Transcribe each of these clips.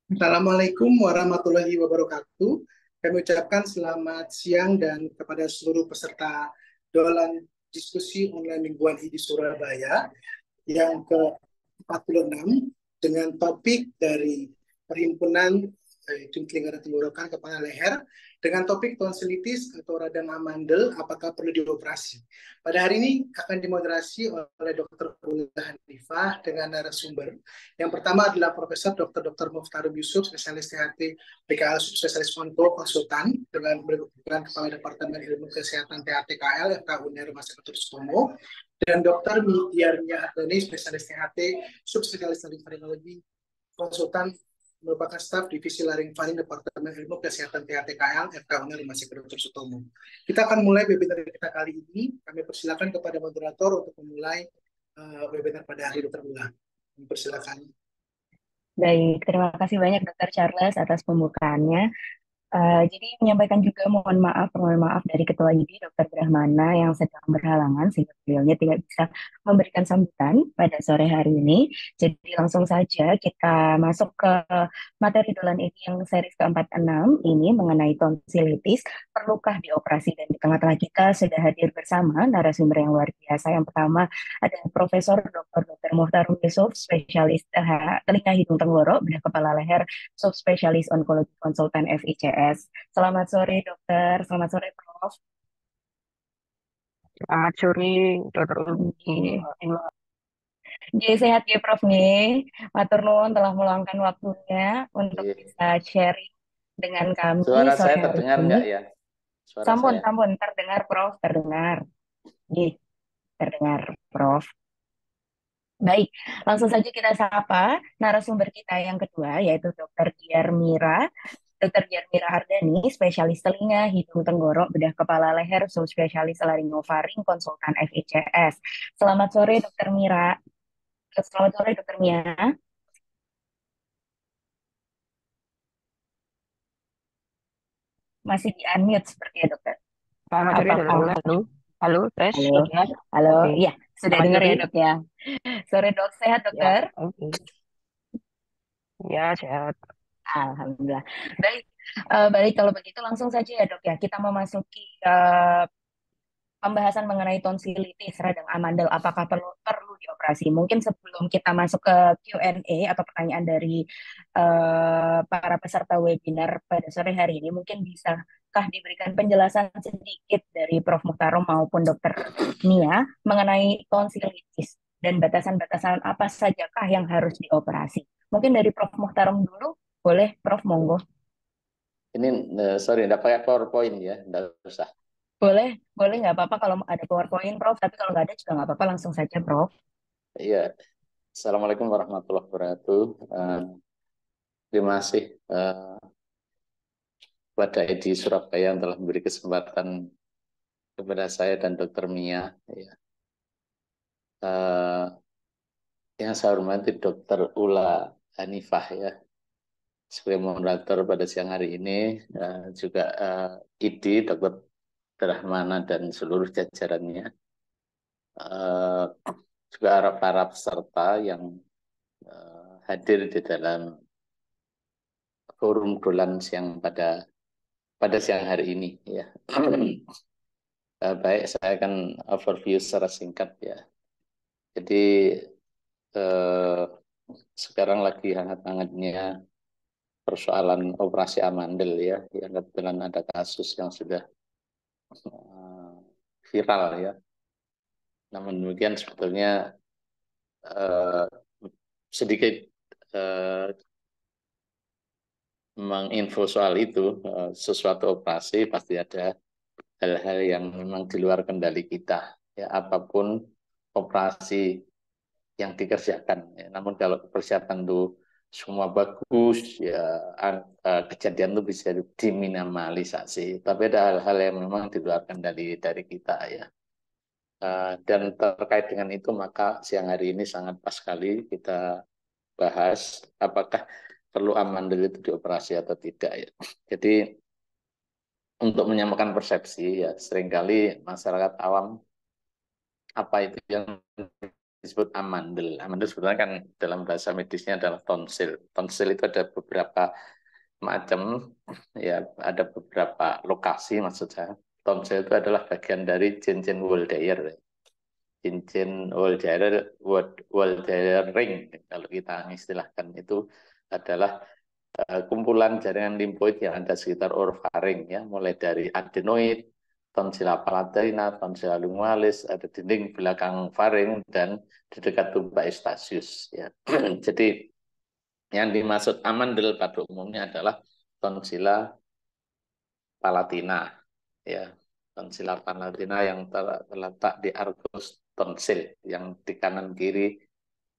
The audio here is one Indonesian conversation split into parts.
Assalamualaikum warahmatullahi wabarakatuh. Kami ucapkan selamat siang dan kepada seluruh peserta dolan diskusi online mingguan di Surabaya yang ke-46 dengan topik dari Perhimpunan Jungkling Radang Tenggorokan Kepala Leher dengan topik tonsilitis atau radang amandel apakah perlu dioperasi. Pada hari ini akan dimoderasi oleh Dr. Ula Hanifah dengan narasumber. Yang pertama adalah Profesor Dr. Mukhtarum Yusuf, spesialis THT PKL Subspesialis Onko Konsultan dengan berkebutuhan Kepala Departemen Ilmu Kesehatan THT KL FK UNER Rumah Sakit Dr. Sutomo dan Dr. Midiarnya Ardani, spesialis THT, subspesialis laringfaringologi, konsultan merupakan staf divisi laringfaring Departemen Ilmu Kesehatan THT-KL FK Rumah Sakit Dr. Sutomo. Kita akan mulai webinar kita kali ini. Kami persilakan kepada moderator untuk memulai webinar pada hari Dr. Ulang. Persilakan. Baik, terima kasih banyak Dr. Charles atas pembukaannya. Jadi menyampaikan juga mohon maaf dari Ketua IDI Dr. Brahmana yang sedang berhalangan sehingga beliaunya tidak bisa memberikan sambutan pada sore hari ini. Jadi langsung saja kita masuk ke materi dolan ini yang seri ke-46 ini mengenai tonsilitis. Perlukah dioperasi? Dan di tengah-tengah kita sudah hadir bersama narasumber yang luar biasa. Yang pertama ada Profesor Dr. Muhtarum Yusuf, spesialis telinga hidung tenggorok, bedah kepala leher, subspesialis onkologi konsultan FICS. Selamat sore dokter, selamat sore Prof. Selamat sore, Dokter Nggih. Ula. Nggih, sehat ya Prof nih. Matur nuwun telah meluangkan waktunya untuk Iya. bisa sharing dengan kami Suara sore saya hari terdengar ini. nggak ya? Suara Sampun, saya. sampun, terdengar Prof, terdengar. Nggih, terdengar Prof. Baik, langsung saja kita sapa narasumber kita yang kedua, yaitu Dr. Diar Mira. Dr. Diar Mira Ardani, spesialis telinga, hidung tenggorok, bedah kepala leher, subspesialis laringofaring, konsultan FICS. Selamat sore, Dr. Mira. Selamat sore, Dr. Mia. Masih di-unmute seperti ya, dokter. Selamat sore, Dokter Apakah? Ula. Halo, halo, tes, Halo, sudah. halo. Oke, Iya, sudah selamat dengar sore. ya, dok ya. Sore, dok. Sehat, Ya, dokter? oke. Ya, sehat. Alhamdulillah. Baik, baik kalau begitu langsung saja ya, dok ya. Kita memasuki pembahasan mengenai tonsilitis radang amandel apakah perlu perlu dioperasi. Mungkin sebelum kita masuk ke Q&A atau pertanyaan dari para peserta webinar pada sore hari ini, mungkin bisakah diberikan penjelasan sedikit dari Prof. Muhtarom maupun Dr. Mia mengenai tonsilitis dan batasan-batasan apa sajakah yang harus dioperasi? Mungkin dari Prof. Muhtarom dulu, boleh Prof. Monggo. Ini sorry, nggak pakai PowerPoint ya, nggak usah. Boleh, boleh nggak apa-apa kalau ada PowerPoint, Prof. Tapi kalau nggak ada juga nggak apa-apa, langsung saja, Prof. Iya. Assalamualaikum warahmatullahi wabarakatuh. Terima kasih kepada Edi Surabaya yang telah memberi kesempatan kepada saya dan Dr. Mia. Ya. Yang saya hormati Dr. Ula Hanifah ya, sebagai moderator pada siang hari ini, juga IDI Dr. Rahmana dan seluruh jajarannya, juga para peserta yang hadir di dalam forum dolan siang pada siang hari ini ya. Baik, saya akan overview secara singkat ya. Jadi eh, sekarang lagi hangat-hangatnya persoalan operasi amandel ya, yang kebetulan ada kasus yang sudah viral ya. Namun demikian sebetulnya eh, sedikit eh, menginfo soal itu, sesuatu operasi pasti ada hal-hal yang memang di luar kendali kita ya, apapun operasi yang dikerjakan ya. Namun kalau persiapan itu semua bagus ya, kejadian itu bisa diminimalisasi, tapi ada hal-hal yang memang di luar kendali dari kita ya. Dan terkait dengan itu maka siang hari ini sangat pas sekali kita bahas apakah perlu amandel itu dioperasi atau tidak ya. Jadi untuk menyamakan persepsi ya, seringkali masyarakat awam apa itu yang disebut amandel. Amandel sebenarnya kan dalam bahasa medisnya adalah tonsil. Tonsil itu ada beberapa macam, ya ada beberapa lokasi maksud saya. Tonsil itu adalah bagian dari cincin Waldeyer. Cincin Waldeyer ring, kalau kita istilahkan itu adalah kumpulan jaringan limfoid yang ada sekitar orofaring, ya, mulai dari adenoid, tonsila palatina, tonsila lingualis, ada dinding belakang faring dan di dekat tuba eustachius, ya. Jadi yang dimaksud amandel pada umumnya adalah tonsila palatina, ya. Tonsila palatina yang terletak di argus tonsil yang di kanan kiri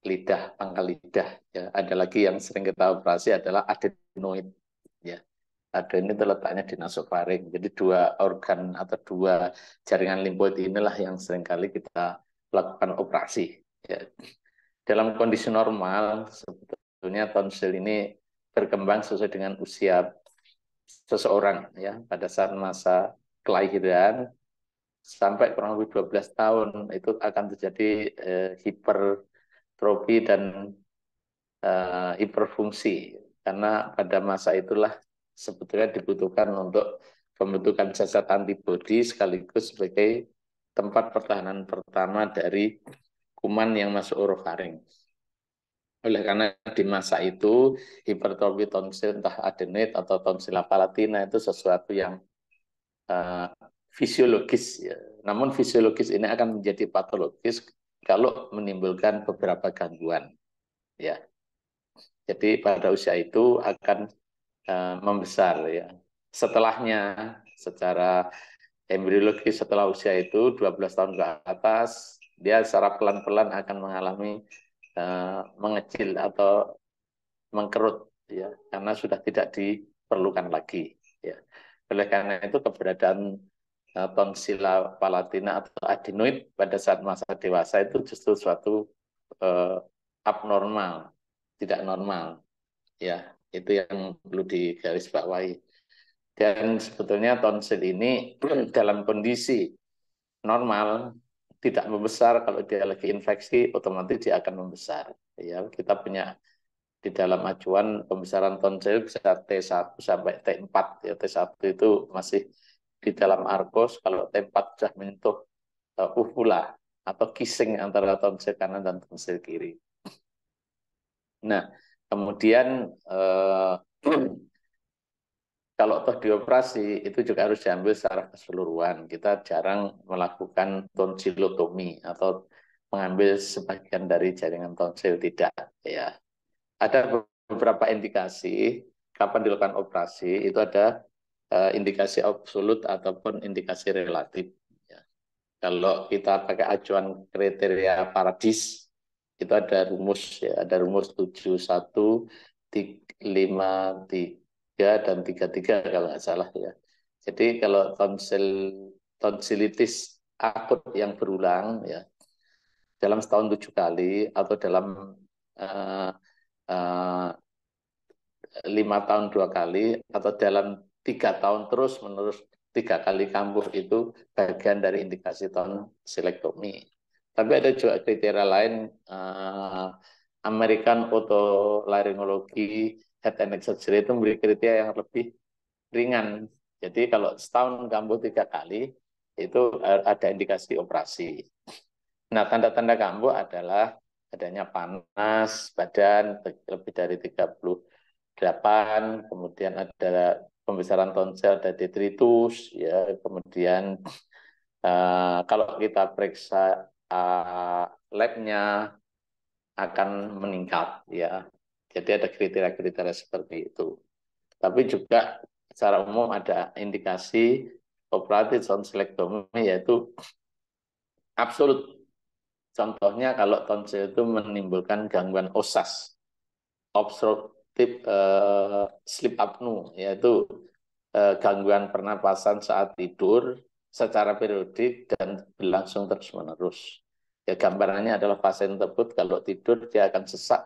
lidah, pangkal lidah, ya. Ada lagi yang sering kita operasi adalah adenoid, ya. Adenoid itu letaknya di nasofaring. Jadi dua organ atau dua jaringan limfoid inilah yang seringkali kita lakukan operasi, ya. Dalam kondisi normal sebetulnya tonsil ini berkembang sesuai dengan usia seseorang, ya, pada saat masa kelahiran sampai kurang lebih 12 tahun itu akan terjadi hipertrofi dan hiperfungsi, karena pada masa itulah sebetulnya dibutuhkan untuk pembentukan zat antibodi sekaligus sebagai tempat pertahanan pertama dari kuman yang masuk orofaring. Oleh karena di masa itu hipertrofi tonsil entah adenoid atau tonsila palatina itu sesuatu yang fisiologis, ya. Namun fisiologis ini akan menjadi patologis kalau menimbulkan beberapa gangguan, ya. Jadi pada usia itu akan membesar, ya. Setelahnya secara embriologi setelah usia itu 12 tahun ke atas dia secara pelan-pelan akan mengalami mengecil atau mengkerut, ya, karena sudah tidak diperlukan lagi, ya. Oleh karena itu keberadaan tonsila palatina atau adenoid pada saat masa dewasa itu justru suatu abnormal, tidak normal, ya. Itu yang perlu digarisbawahi. Dan sebetulnya tonsil ini dalam kondisi normal tidak membesar. Kalau dia lagi infeksi otomatis dia akan membesar, ya. Kita punya di dalam acuan pembesaran tonsil bisa T1 sampai T4, ya. T1 itu masih di dalam arkos, kalau T4 sudah menyentuh uvula atau kissing antara tonsil kanan dan tonsil kiri. Nah, kemudian kalau toh dioperasi itu juga harus diambil secara keseluruhan. Kita jarang melakukan tonsilotomi atau mengambil sebagian dari jaringan tonsil, tidak, ya. Ada beberapa indikasi kapan dilakukan operasi, itu ada indikasi absolut ataupun indikasi relatif, ya. Kalau kita pakai acuan kriteria Paradis, itu ada rumus, ya, ada rumus 7153 dan 33 kalau nggak salah, ya. Jadi kalau tonsilitis akut yang berulang, ya, dalam setahun 7 kali atau dalam 5 tahun 2 kali atau dalam 3 tahun terus menerus 3 kali kambuh, itu bagian dari indikasi tonsilektomi. Tapi ada juga kriteria lain, American Otolaryngology Head and Neck Surgery itu memberi kriteria yang lebih ringan. Jadi kalau setahun kambuh 3 kali itu ada indikasi operasi. Nah, tanda-tanda kambuh adalah adanya panas badan lebih dari 38, kemudian ada pembesaran tonsil, ada detritus, ya. Kemudian kalau kita periksa labnya akan meningkat, ya. Jadi ada kriteria-kriteria seperti itu. Tapi juga secara umum ada indikasi operatif tonsilektomi, yaitu absolut. Contohnya kalau tonsil itu menimbulkan gangguan OSAS, obstructive sleep apnea, yaitu gangguan pernapasan saat tidur secara periodik dan berlangsung terus-menerus. Ya, gambarannya adalah pasien tersebut kalau tidur dia akan sesak,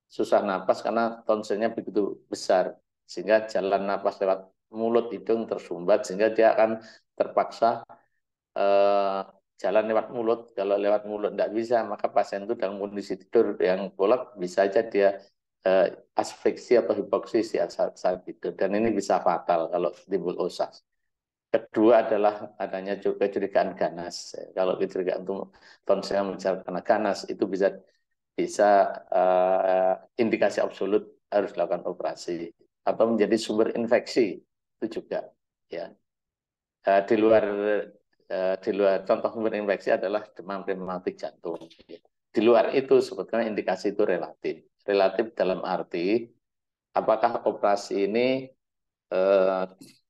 susah napas karena tonsilnya begitu besar, sehingga jalan napas lewat mulut hidung tersumbat, sehingga dia akan terpaksa jalan lewat mulut. Kalau lewat mulut tidak bisa, maka pasien itu dalam kondisi tidur yang kolap bisa aja dia asfiksi atau hipoksis ya saat tidur. Dan ini bisa fatal kalau timbul OSAS. Kedua adalah adanya juga kecurigaan ganas. Kalau kecurigaan tonsil mencar karena ganas itu bisa indikasi absolut harus dilakukan operasi atau menjadi sumber infeksi itu juga ya. Di luar contoh sumber infeksi adalah demam rematik jantung. Di luar itu sebetulnya indikasi itu relatif. Relatif dalam arti apakah operasi ini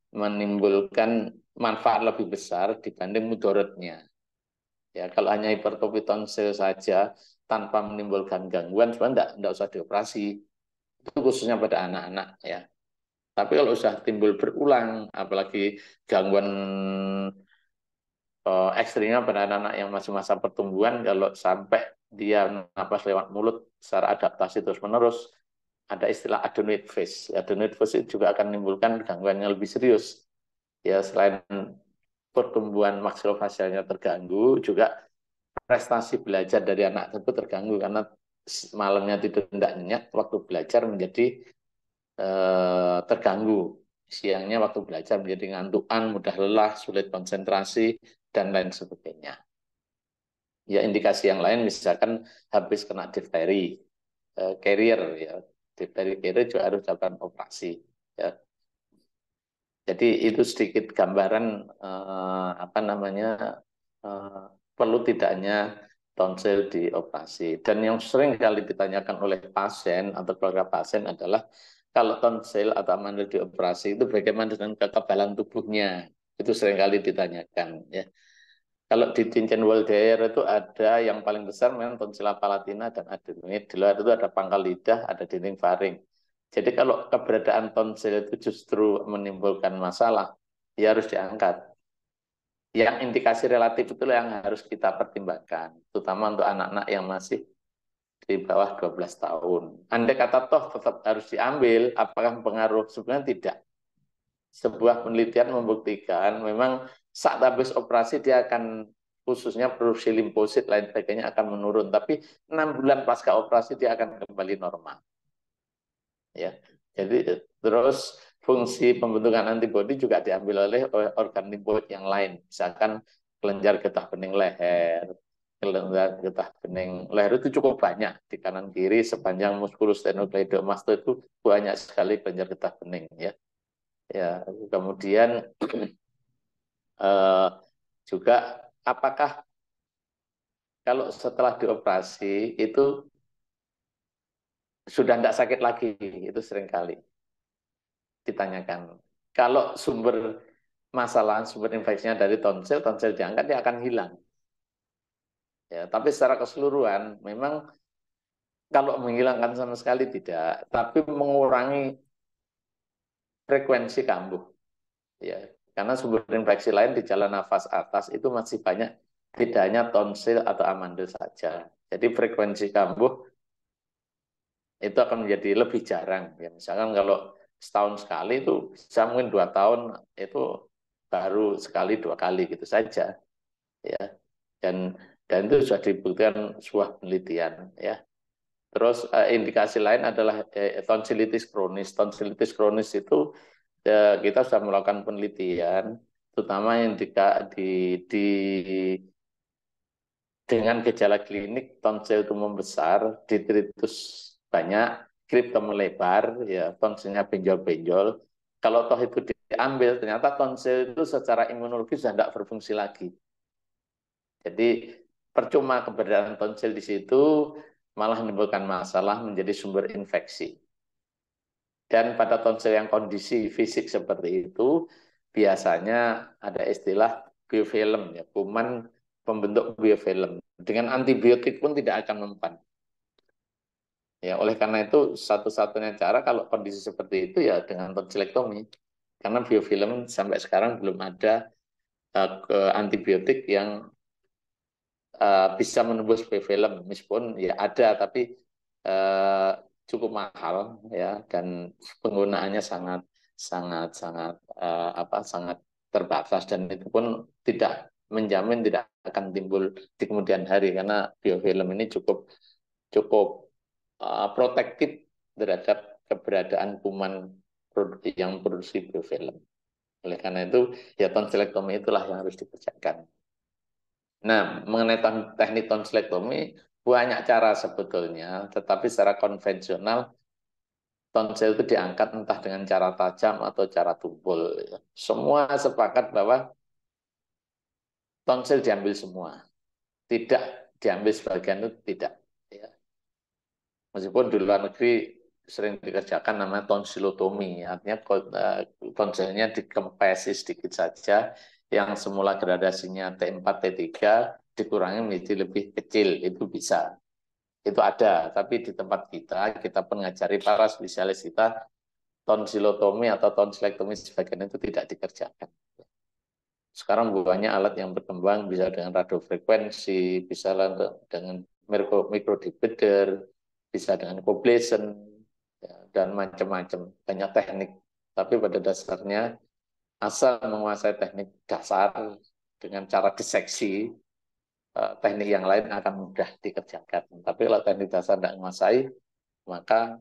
menimbulkan manfaat lebih besar dibanding mudaratnya. Ya, kalau hanya hipertrofi tonsil saja tanpa menimbulkan gangguan, sebenarnya tidak usah dioperasi. Itu khususnya pada anak-anak ya. Tapi kalau sudah timbul berulang, apalagi gangguan ekstrimnya pada anak-anak yang masih masa pertumbuhan, kalau sampai dia napas lewat mulut secara adaptasi terus-menerus, ada istilah adenoid phase. Adenoid phase itu juga akan menimbulkan gangguan yang lebih serius. Ya, selain pertumbuhan maksilofasialnya terganggu, juga prestasi belajar dari anak tersebut terganggu karena malamnya tidur tidak nyenyak, waktu belajar menjadi terganggu. Siangnya waktu belajar menjadi ngantukan, mudah lelah, sulit konsentrasi, dan lain sebagainya. Ya, indikasi yang lain misalkan habis kena difteri, carrier, ya, difteri carrier juga harus dilakukan operasi. Ya. Jadi itu sedikit gambaran perlu tidaknya tonsil dioperasi. Dan yang sering kali ditanyakan oleh pasien atau keluarga pasien adalah kalau tonsil atau amandel dioperasi itu bagaimana dengan kekebalan tubuhnya? Itu sering kali ditanyakan. Ya. Kalau di cincin Waldeyer itu ada yang paling besar memang tonsila palatina dan adenoid. Di luar itu ada pangkal lidah, ada dinding faring. Jadi kalau keberadaan tonsil itu justru menimbulkan masalah, ya harus diangkat. Yang indikasi relatif itulah yang harus kita pertimbangkan, terutama untuk anak-anak yang masih di bawah 12 tahun. Andai kata toh tetap harus diambil, apakah pengaruh? Sebenarnya tidak. Sebuah penelitian membuktikan memang saat habis operasi dia akan khususnya produksi limfosit lain sebagainya akan menurun, tapi 6 bulan pasca operasi dia akan kembali normal. Ya, jadi terus fungsi pembentukan antibodi juga diambil oleh organ limfoid yang lain, misalkan kelenjar getah bening leher. Kelenjar getah bening leher itu cukup banyak di kanan kiri sepanjang musculus sternocleidomastoid itu banyak sekali kelenjar getah bening ya. Ya, kemudian juga apakah kalau setelah dioperasi itu sudah tidak sakit lagi, itu seringkali ditanyakan. Kalau sumber masalah, sumber infeksinya dari tonsil, tonsil diangkat dia akan hilang. Ya, tapi secara keseluruhan memang kalau menghilangkan sama sekali tidak, tapi mengurangi frekuensi kambuh. Ya, karena sumber infeksi lain di jalan nafas atas itu masih banyak, tidak hanya tonsil atau amandel saja. Jadi frekuensi kambuh itu akan menjadi lebih jarang. Ya, misalkan kalau setahun sekali itu bisa mungkin 2 tahun itu baru sekali 2 kali gitu saja. Ya, dan itu sudah dibuktikan sebuah penelitian. Ya. Terus indikasi lain adalah tonsilitis kronis. Tonsilitis kronis itu kita sudah melakukan penelitian, terutama yang dengan gejala klinik tonsil itu membesar, detritus banyak, kriptom melebar, ya tonsilnya benjol-benjol. Kalau toh itu diambil, ternyata tonsil itu secara imunologi sudah tidak berfungsi lagi. Jadi percuma keberadaan tonsil di situ, malah menimbulkan masalah menjadi sumber infeksi. Dan pada tonsil yang kondisi fisik seperti itu, biasanya ada istilah biofilm, ya, kuman pembentuk biofilm. Dengan antibiotik pun tidak akan mempan. Ya, oleh karena itu satu-satunya cara kalau kondisi seperti itu ya dengan tonsilektomi. Karena biofilm sampai sekarang belum ada antibiotik yang bisa menembus biofilm, meskipun ya ada tapi cukup mahal ya dan penggunaannya sangat sangat sangat sangat terbatas dan itu pun tidak menjamin tidak akan timbul di kemudian hari karena biofilm ini cukup cukup protektif terhadap keberadaan kuman yang produksi biofilm. Oleh karena itu, ya tonsilektomi itulah yang harus dikerjakan. Nah, mengenai teknik tonsilektomi, banyak cara sebetulnya, tetapi secara konvensional, tonsil itu diangkat entah dengan cara tajam atau cara tumpul. Semua sepakat bahwa tonsil diambil semua. Tidak diambil sebagian itu tidak. Ya. Meskipun di luar negeri sering dikerjakan namanya tonsilotomi, artinya tonsilnya dikempesi sedikit saja, yang semula gradasinya T4, T3 dikurangi menjadi lebih kecil, itu bisa. Itu ada, tapi di tempat kita pun ngajari para spesialis kita, tonsilotomi atau tonsilektomi sebagian itu tidak dikerjakan. Sekarang banyak alat yang berkembang, bisa dengan radiofrekuensi, bisa dengan microdebrider, bisa dengan coblation, ya, dan macam-macam, banyak teknik. Tapi pada dasarnya, asal menguasai teknik dasar dengan cara diseksi, teknik yang lain akan mudah dikerjakan. Tapi kalau teknik dasar tidak menguasai, maka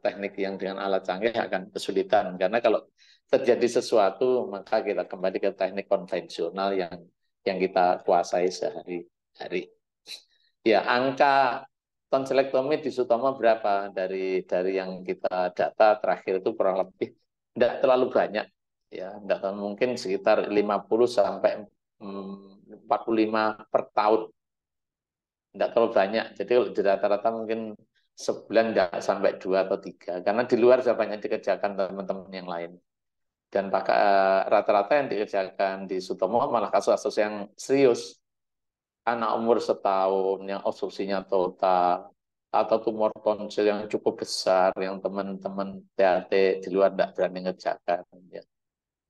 teknik yang dengan alat canggih akan kesulitan. Karena kalau terjadi sesuatu, maka kita kembali ke teknik konvensional yang kita kuasai sehari-hari. Ya, angka tonsilektomi di Sutomo berapa? Dari yang kita data terakhir itu kurang lebih tidak terlalu banyak. Ya, tidak mungkin sekitar 50 sampai 45 per tahun. Tidak terlalu banyak. Jadi kalau di rata-rata mungkin sebulan nggak sampai 2 atau 3. Karena di luar sudah banyak dikerjakan teman-teman yang lain. Dan rata-rata yang dikerjakan di Sutomo malah kasus-kasus yang serius. Anak umur setahun yang obstruksinya total, atau tumor tonsil yang cukup besar, yang teman-teman THT di luar tidak berani ngerjakan.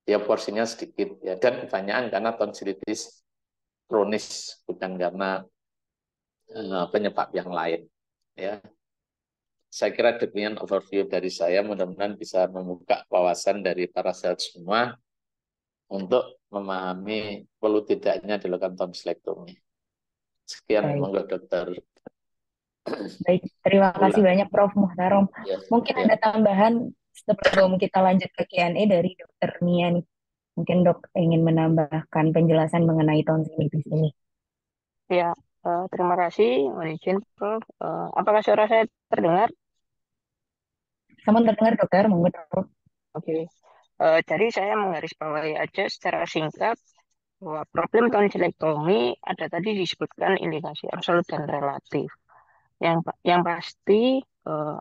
Ya porsinya sedikit. Ya. Dan kebanyakan karena tonsilitis kronis, bukan karena penyebab yang lain. Ya. Saya kira demikian overview dari saya. Mudah-mudahan bisa membuka wawasan dari para sahabat semua untuk memahami perlu tidaknya dilakukan tonsilektomi. Sekian, Baik, monggo dokter. baik. Terima kasih Ulang. banyak Prof. Muhtarom. Ya, Mungkin ya. ada tambahan sebelum kita lanjut ke Q&A dari Dokter Nia nih. Mungkin dok ingin menambahkan penjelasan mengenai tonsilitis ini. Ya, terima kasih, mohon izin, Prof. Apakah suara saya terdengar? Sama terdengar dokter, monggo Prof. Oke. Jadi saya menggarisbawahi aja secara singkat bahwa problem tonsilektomi ada tadi disebutkan indikasi absolut dan relatif. Yang pasti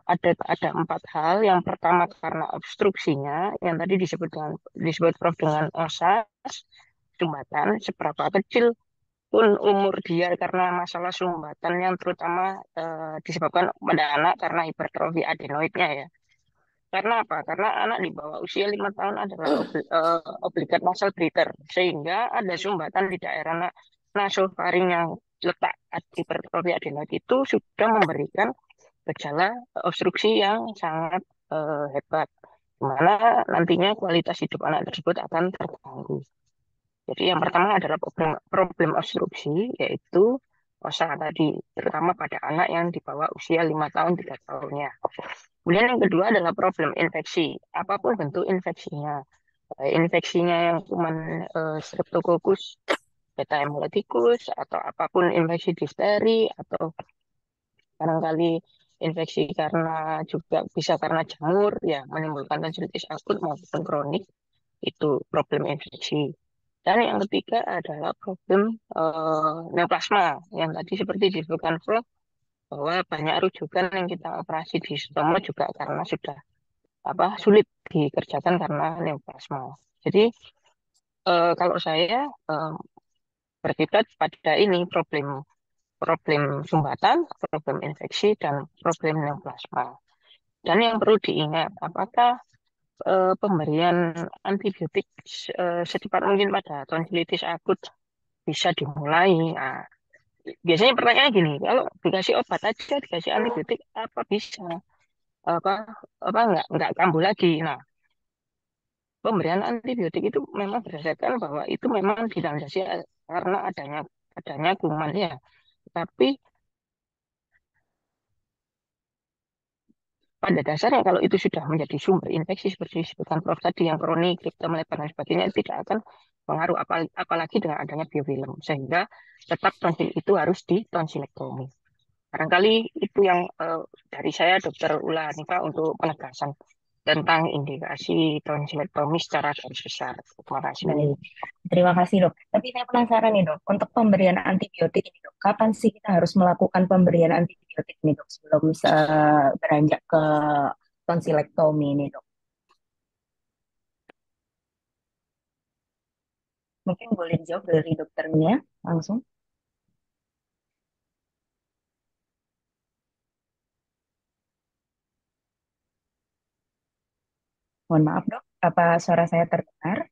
ada 4 hal. Yang pertama karena obstruksinya, yang tadi disebut Prof dengan OSAS, sumbatan seberapa kecil pun umur dia karena masalah sumbatan yang terutama disebabkan pada anak karena hipertrofi adenoidnya ya. Karena apa? Karena anak di bawah usia 5 tahun adalah obligat nasal breather, sehingga ada sumbatan di daerah nasofaring yang letak hipertrofi adenoid itu sudah memberikan gejala obstruksi yang sangat hebat, di mana nantinya kualitas hidup anak tersebut akan terganggu. Jadi yang pertama adalah problem obstruksi, yaitu OSA tadi, terutama pada anak yang di bawah usia 5 tahun 3 tahunnya. Kemudian yang kedua adalah problem infeksi, apapun bentuk infeksinya. Infeksinya yang kuman Streptococcus beta hemolyticus, atau apapun infeksi difteri, atau barangkali infeksi karena juga bisa karena jamur, ya menimbulkan tonsilitis akut maupun kronik, itu problem infeksi. Dan yang ketiga adalah problem neoplasma yang tadi seperti disebutkan Prof bahwa banyak rujukan yang kita operasi di Sutomo juga karena sudah sulit dikerjakan karena neoplasma. Jadi kalau saya berkiblat pada ini problem problem sumbatan, problem infeksi, dan problem neoplasma. Dan yang perlu diingat, apakah pemberian antibiotik secepat mungkin pada tonsilitis akut bisa dimulai? Nah, biasanya pertanyaannya gini, kalau dikasih obat aja, dikasih antibiotik, apa bisa? Apa nggak kambuh lagi? Nah, pemberian antibiotik itu memang berdasarkan bahwa itu memang dilandasi karena adanya kuman ya. Tapi pada dasarnya kalau itu sudah menjadi sumber infeksi seperti disebutkan Prof tadi yang kronik, kripto melebar dan sebagainya tidak akan pengaruh apalagi dengan adanya biofilm sehingga tetap tonsil itu harus ditonsilektomi. Barangkali itu yang dari saya Dokter Ula Hanifah untuk penegasan tentang indikasi tonsilektomi secara garis besar. Terima kasih. Baik, terima kasih dok. Tapi saya penasaran nih dok, untuk pemberian antibiotik ini dok, kapan sih kita harus melakukan pemberian antibiotik ini dok sebelum beranjak ke tonsilektomi ini dok? Mungkin boleh dijawab dari dokternya langsung. Mohon maaf dok, apa suara saya terdengar?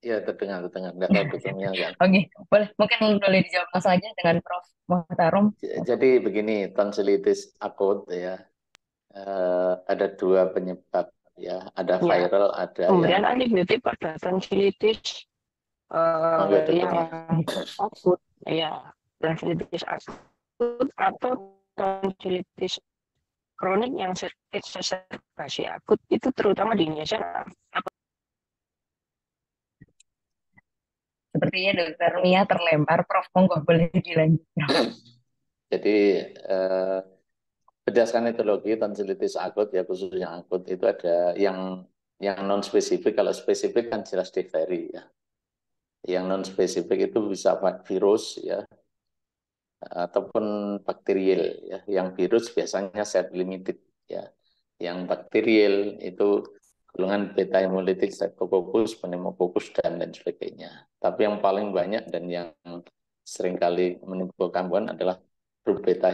Ya, terdengar. Nggak tahu dokternya nggak. Oke, boleh. Mungkin boleh dijawab langsung aja dengan Prof. Muhtarom. Jadi begini, tonsilitis akut ya, ada dua penyebab ya, ada Ya, viral, ada pemberian yang antibiotik pada tonsilitis enggak yang dokternya. akut, ya, tonsilitis akut atau tonsilitis kronik yang exacerbasi akut itu terutama di Indonesia. Sepertinya dokter Mia terlempar, Prof. Monggo boleh dilanjutkan. Jadi berdasarkan etiologi tonsilitis akut ya, khususnya akut itu ada yang non spesifik. Kalau spesifik kan jelas difteri ya. Yang non spesifik itu bisa virus ya, ataupun bakterial ya. Yang virus biasanya self limited ya. Yang bakterial itu golongan beta hemolytic streptococcus, pneumococcus dan lain sebagainya. Tapi yang paling banyak dan yang seringkali menimbulkan gangguan adalah grup beta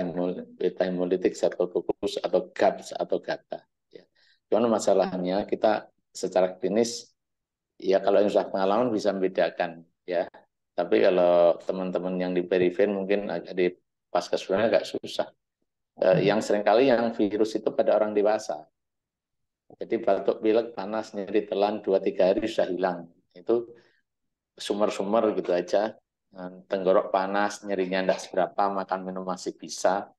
hemolytic streptococcus atau GAPS atau GATA. Ya. Cuman masalahnya kita secara klinis ya kalau yang sudah pengalaman bisa membedakan ya. Tapi kalau teman-teman yang di perifer mungkin agak di paskesnya agak susah. Yang seringkali yang virus itu pada orang dewasa. Jadi batuk pilek panas nyeri telan 2-3 hari sudah hilang. Itu sumber-sumber gitu aja. Tenggorok panas, nyerinya tidak seberapa, makan minum masih bisa.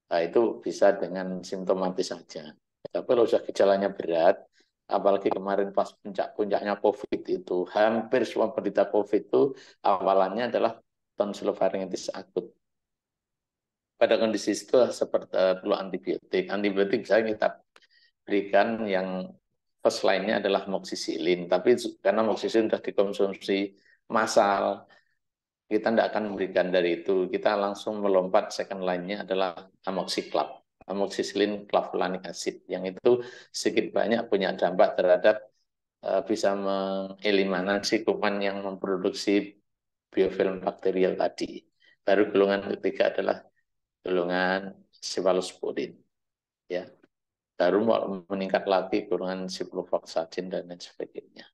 Nah, itu bisa dengan simptomatis saja. Tapi kalau sudah gejalanya berat, apalagi kemarin pas puncak-puncaknya COVID itu, hampir semua penderita COVID itu awalannya adalah tonsillofaringitis akut. Pada kondisi itu seperti perlu antibiotik. Antibiotik bisa kita berikan yang first line-nya adalah moxicillin. Tapi karena moxicillin sudah dikonsumsi massal, kita tidak akan memberikan dari itu. Kita langsung melompat second line-nya adalah amoxiclav, amoxicillin clavulanic acid, yang itu sedikit banyak punya dampak terhadap bisa mengeliminasi kuman yang memproduksi biofilm bakterial tadi. Baru golongan ketiga adalah golongan cephalosporin. Ya, baru meningkat lagi golongan ciprofloxacin dan lain sebagainya.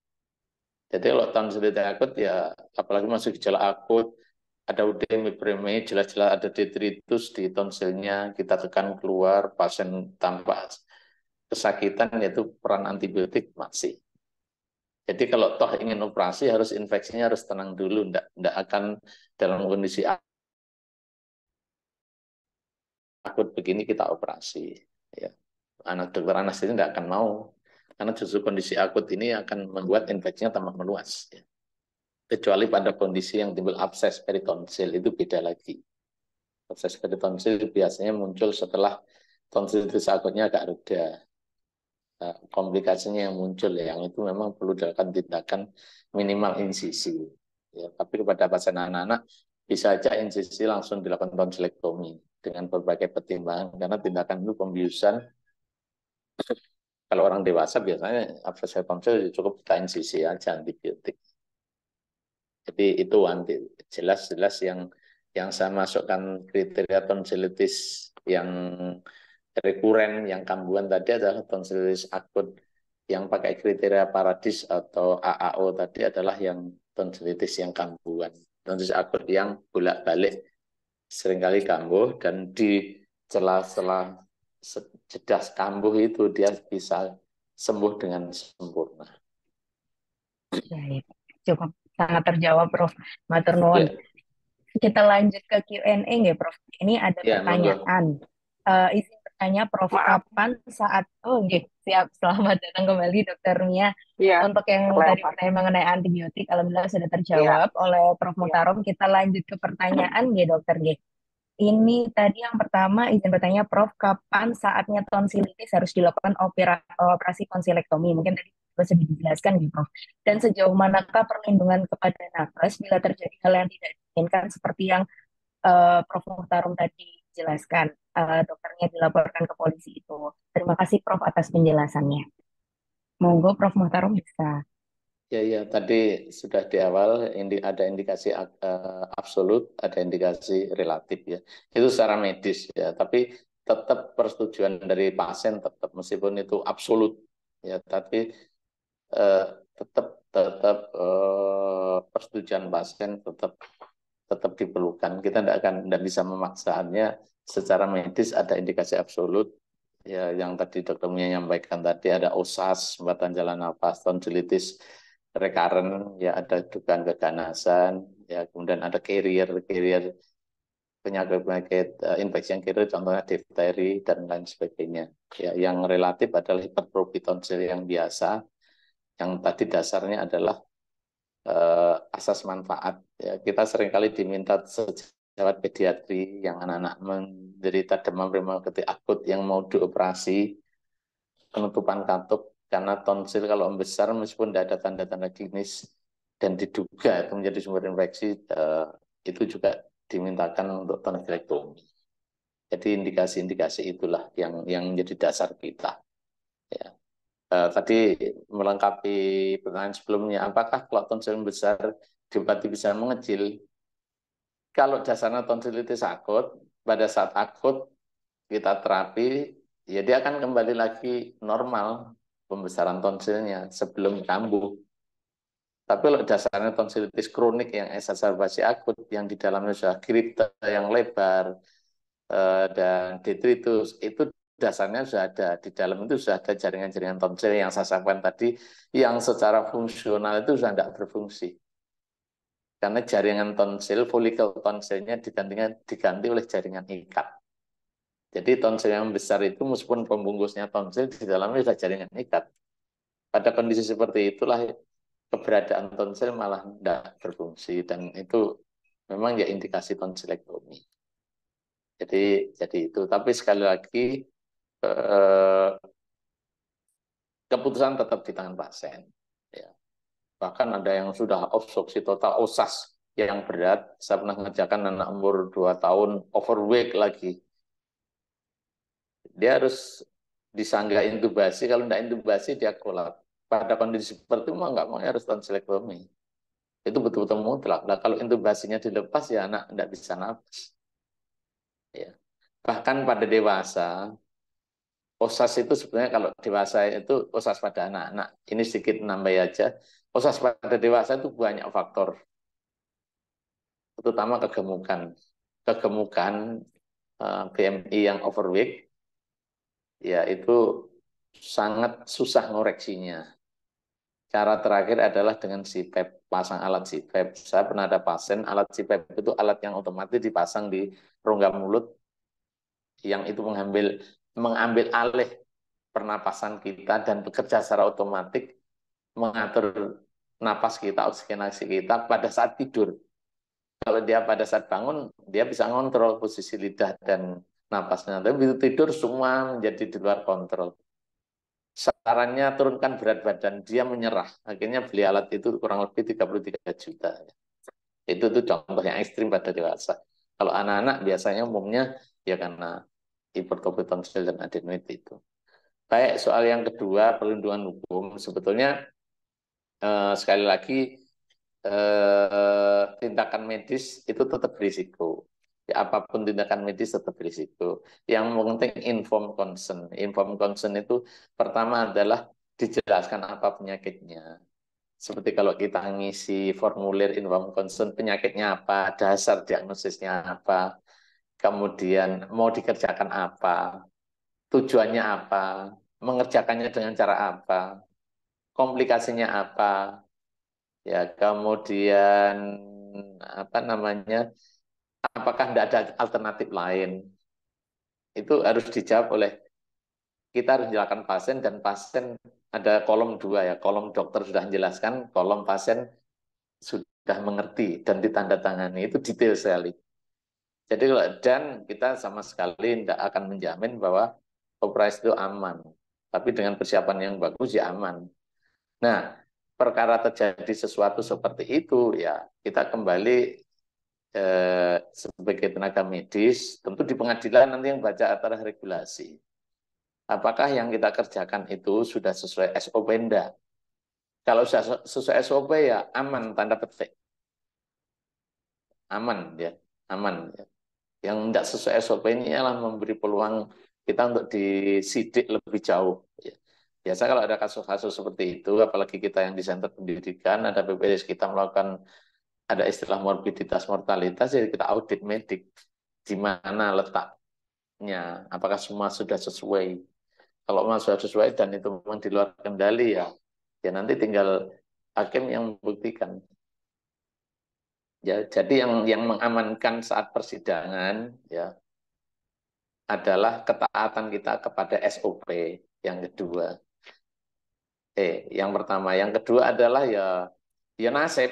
Jadi kalau tonsilitis akut ya, apalagi masih gejala akut, ada udem, hiperemia, jelas-jelas ada detritus di tonsilnya, kita tekan keluar, pasien tanpa kesakitan, yaitu peran antibiotik masih. Jadi kalau toh ingin operasi, harus infeksinya harus tenang dulu, enggak akan dalam kondisi akut begini kita operasi. Ya. Anak dokter anestesi tidak akan mau, karena justru kondisi akut ini akan membuat infeksinya tambah meluas. Ya. Kecuali pada kondisi yang timbul abses peritonsil, itu beda lagi. Abses peritonsil biasanya muncul setelah tonsilitis akutnya agak reda. Nah, komplikasinya yang muncul, yang itu memang perlu dilakukan tindakan minimal insisi. Ya, tapi kepada pasien anak-anak, bisa saja insisi langsung dilakukan tonsilektomi dengan berbagai pertimbangan, karena tindakan itu pembiusan. Kalau orang dewasa biasanya abses tonsil cukup kita insisi aja antibiotik. Jadi itu jelas-jelas yang saya masukkan kriteria tonsilitis yang rekuren, yang kambuhan tadi adalah tonsilitis akut. Yang pakai kriteria paradis atau AAO tadi adalah yang tonsilitis yang kambuhan. Tonsilitis akut yang bolak-balik seringkali kambuh, dan di celah-celah jeda kambuh itu dia bisa sembuh dengan sempurna. Baik, cukup sangat terjawab, Prof. Matur nuwun. Ya, Kita lanjut ke Q&A nggih, Prof. Ini ada ya, monggo. pertanyaan. Izin bertanya, Prof, Maaf, kapan saat... Oh, nggih, siap. Selamat datang kembali, Dokter Mia. ya Untuk yang tadi kelewat. pertanyaan mengenai antibiotik, alhamdulillah sudah Iya, terjawab oleh Prof. iya. Mutarom. Kita lanjut ke pertanyaan, nggih, Dokter, nggih. Ini tadi yang pertama, izin bertanya, Prof, kapan saatnya tonsilitis harus dilakukan operasi tonsilektomi? Mungkin tadi sudah dijelaskan, gitu, Prof. Dan sejauh manakah perlindungan kepada nakes bila terjadi hal yang tidak diinginkan seperti yang Prof. Muhtarom tadi jelaskan, dokternya dilaporkan ke polisi itu. Terima kasih, Prof, atas penjelasannya. Monggo, Prof. Muhtarom bisa. Ya, ya, tadi sudah di awal ada indikasi absolut, ada indikasi relatif ya. Itu secara medis ya, tapi tetap persetujuan dari pasien tetap meskipun itu absolut ya, tapi eh, tetap tetap persetujuan pasien tetap diperlukan. Kita tidak bisa memaksaannya secara medis ada indikasi absolut. Ya, yang tadi dokter menyampaikan tadi ada OSAS, sambatan jalan nafas, tonsilitis recurrent, ya ada dugaan keganasan, ya kemudian ada carrier penyakit-penyakit infeksi yang carrier, contohnya difteri dan lain sebagainya. Ya, yang relatif adalah hipertrofi tonsil yang biasa, yang tadi dasarnya adalah asas manfaat. Ya, kita seringkali diminta sejawat pediatri yang anak-anak menderita demam rematik akut yang mau dioperasi penutupan katup karena tonsil kalau membesar meskipun tidak ada tanda-tanda klinis dan diduga itu menjadi sumber infeksi, itu juga dimintakan untuk tonsilektomi. Jadi indikasi-indikasi itulah yang menjadi dasar kita. Ya. Tadi melengkapi pertanyaan sebelumnya, apakah kalau tonsil besar diobati bisa mengecil? Kalau dasarnya tonsilitis akut, pada saat akut kita terapi, ya dia akan kembali lagi normal pembesaran tonsilnya sebelum kambuh. Tapi kalau dasarnya tonsilitis kronik yang exacerbasi akut, yang di dalamnya sudah kripta yang lebar dan detritus, itu dasarnya sudah ada. Di dalam itu sudah ada jaringan-jaringan tonsil yang saya sampaikan tadi, yang secara fungsional itu sudah tidak berfungsi. Karena jaringan tonsil, folikel tonsilnya diganti oleh jaringan ikat. Jadi tonsil yang besar itu meskipun pembungkusnya tonsil, di dalamnya sudah jaringan ikat. Pada kondisi seperti itulah keberadaan tonsil malah tidak berfungsi dan itu memang ya indikasi tonsilektomi. Jadi itu. Tapi sekali lagi keputusan tetap di tangan pasien. Ya. Bahkan ada yang sudah obstruksi total OSAS yang berat. Saya pernah mengerjakan anak umur 2 tahun overweight lagi. Dia harus disanggah intubasi. Kalau tidak intubasi dia kolap. Pada kondisi seperti itu nggak mau harus tonsilektomi. Itu betul-betul mutlak. Nah, kalau intubasinya dilepas ya anak tidak bisa nafas. Ya. Bahkan pada dewasa, OSAS itu sebenarnya kalau dewasa itu OSAS pada anak-anak. Ini sedikit nambah aja. OSAS pada dewasa itu banyak faktor, terutama kegemukan. Kegemukan BMI yang overweight, ya itu sangat susah ngoreksinya. Cara terakhir adalah dengan CPAP, pasang alat CPAP. Saya pernah ada pasien, alat CPAP itu alat yang otomatis dipasang di rongga mulut, yang itu mengambil alih pernapasan kita dan bekerja secara otomatis mengatur napas kita, oksigenasi kita pada saat tidur. Kalau dia pada saat bangun, dia bisa ngontrol posisi lidah dan napasnya. Tapi begitu tidur, semua menjadi di luar kontrol. Sarannya turunkan berat badan, dia menyerah. Akhirnya beli alat itu kurang lebih 33 juta. Itu tuh contoh yang ekstrim pada dewasa. Kalau anak-anak biasanya umumnya ya karena hipertrofi tonsil dan adenoid itu. Baik, soal yang kedua, perlindungan hukum. Sebetulnya sekali lagi tindakan medis itu tetap berisiko. Ya, apapun tindakan medis tetap berisiko. Yang penting inform consent. Inform consent itu pertama adalah dijelaskan apa penyakitnya. Seperti kalau kita ngisi formulir inform consent, penyakitnya apa, dasar diagnosisnya apa, kemudian mau dikerjakan apa, tujuannya apa, mengerjakannya dengan cara apa, komplikasinya apa, Ya, kemudian apa namanya? Apakah tidak ada alternatif lain? Itu harus dijawab oleh kita harus menjelaskan pasien dan pasien ada kolom dua ya, kolom dokter sudah menjelaskan, kolom pasien sudah mengerti dan ditandatangani itu detail sekali. Jadi dan kita sama sekali tidak akan menjamin bahwa operasi itu aman, tapi dengan persiapan yang bagus ya aman. Nah, perkara terjadi sesuatu seperti itu ya kita kembali sebagai tenaga medis, tentu di pengadilan nanti yang baca atas regulasi. Apakah yang kita kerjakan itu sudah sesuai SOP enggak? Kalau sudah sesuai SOP ya aman tanda petik. Aman ya, aman ya. Yang tidak sesuai SOP ini adalah memberi peluang kita untuk disidik lebih jauh. Ya. Biasa kalau ada kasus-kasus seperti itu, apalagi kita yang di Sentra Pendidikan, ada PPDS kita melakukan, ada istilah morbiditas mortalitas, jadi kita audit medik di mana letaknya, apakah semua sudah sesuai. Kalau memang sudah sesuai dan itu memang di luar kendali ya, ya nanti tinggal hakim yang membuktikan. Ya, jadi yang mengamankan saat persidangan ya adalah ketaatan kita kepada SOP. Yang kedua, yang pertama, yang kedua adalah ya nasib.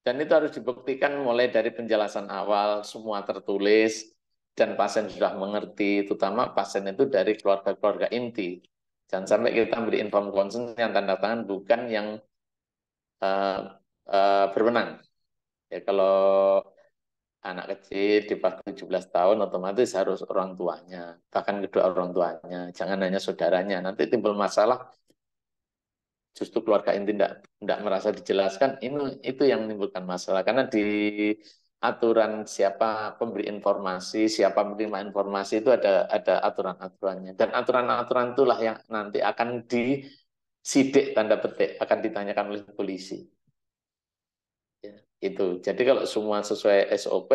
Dan itu harus dibuktikan mulai dari penjelasan awal, semua tertulis, dan pasien sudah mengerti, terutama pasien itu dari keluarga-keluarga inti. Jangan sampai kita beri inform consent yang tanda tangan bukan yang berwenang. Ya, kalau anak kecil di bawah 17 tahun otomatis harus orang tuanya, bahkan kedua orang tuanya, jangan hanya saudaranya. Nanti timbul masalah, justru keluarga inti tidak merasa dijelaskan, itu yang menimbulkan masalah. Karena di aturan siapa pemberi informasi, siapa menerima informasi itu ada aturan-aturannya. Dan aturan-aturan itulah yang nanti akan disidik tanda petik, akan ditanyakan oleh polisi. Ya, itu. Jadi kalau semua sesuai SOP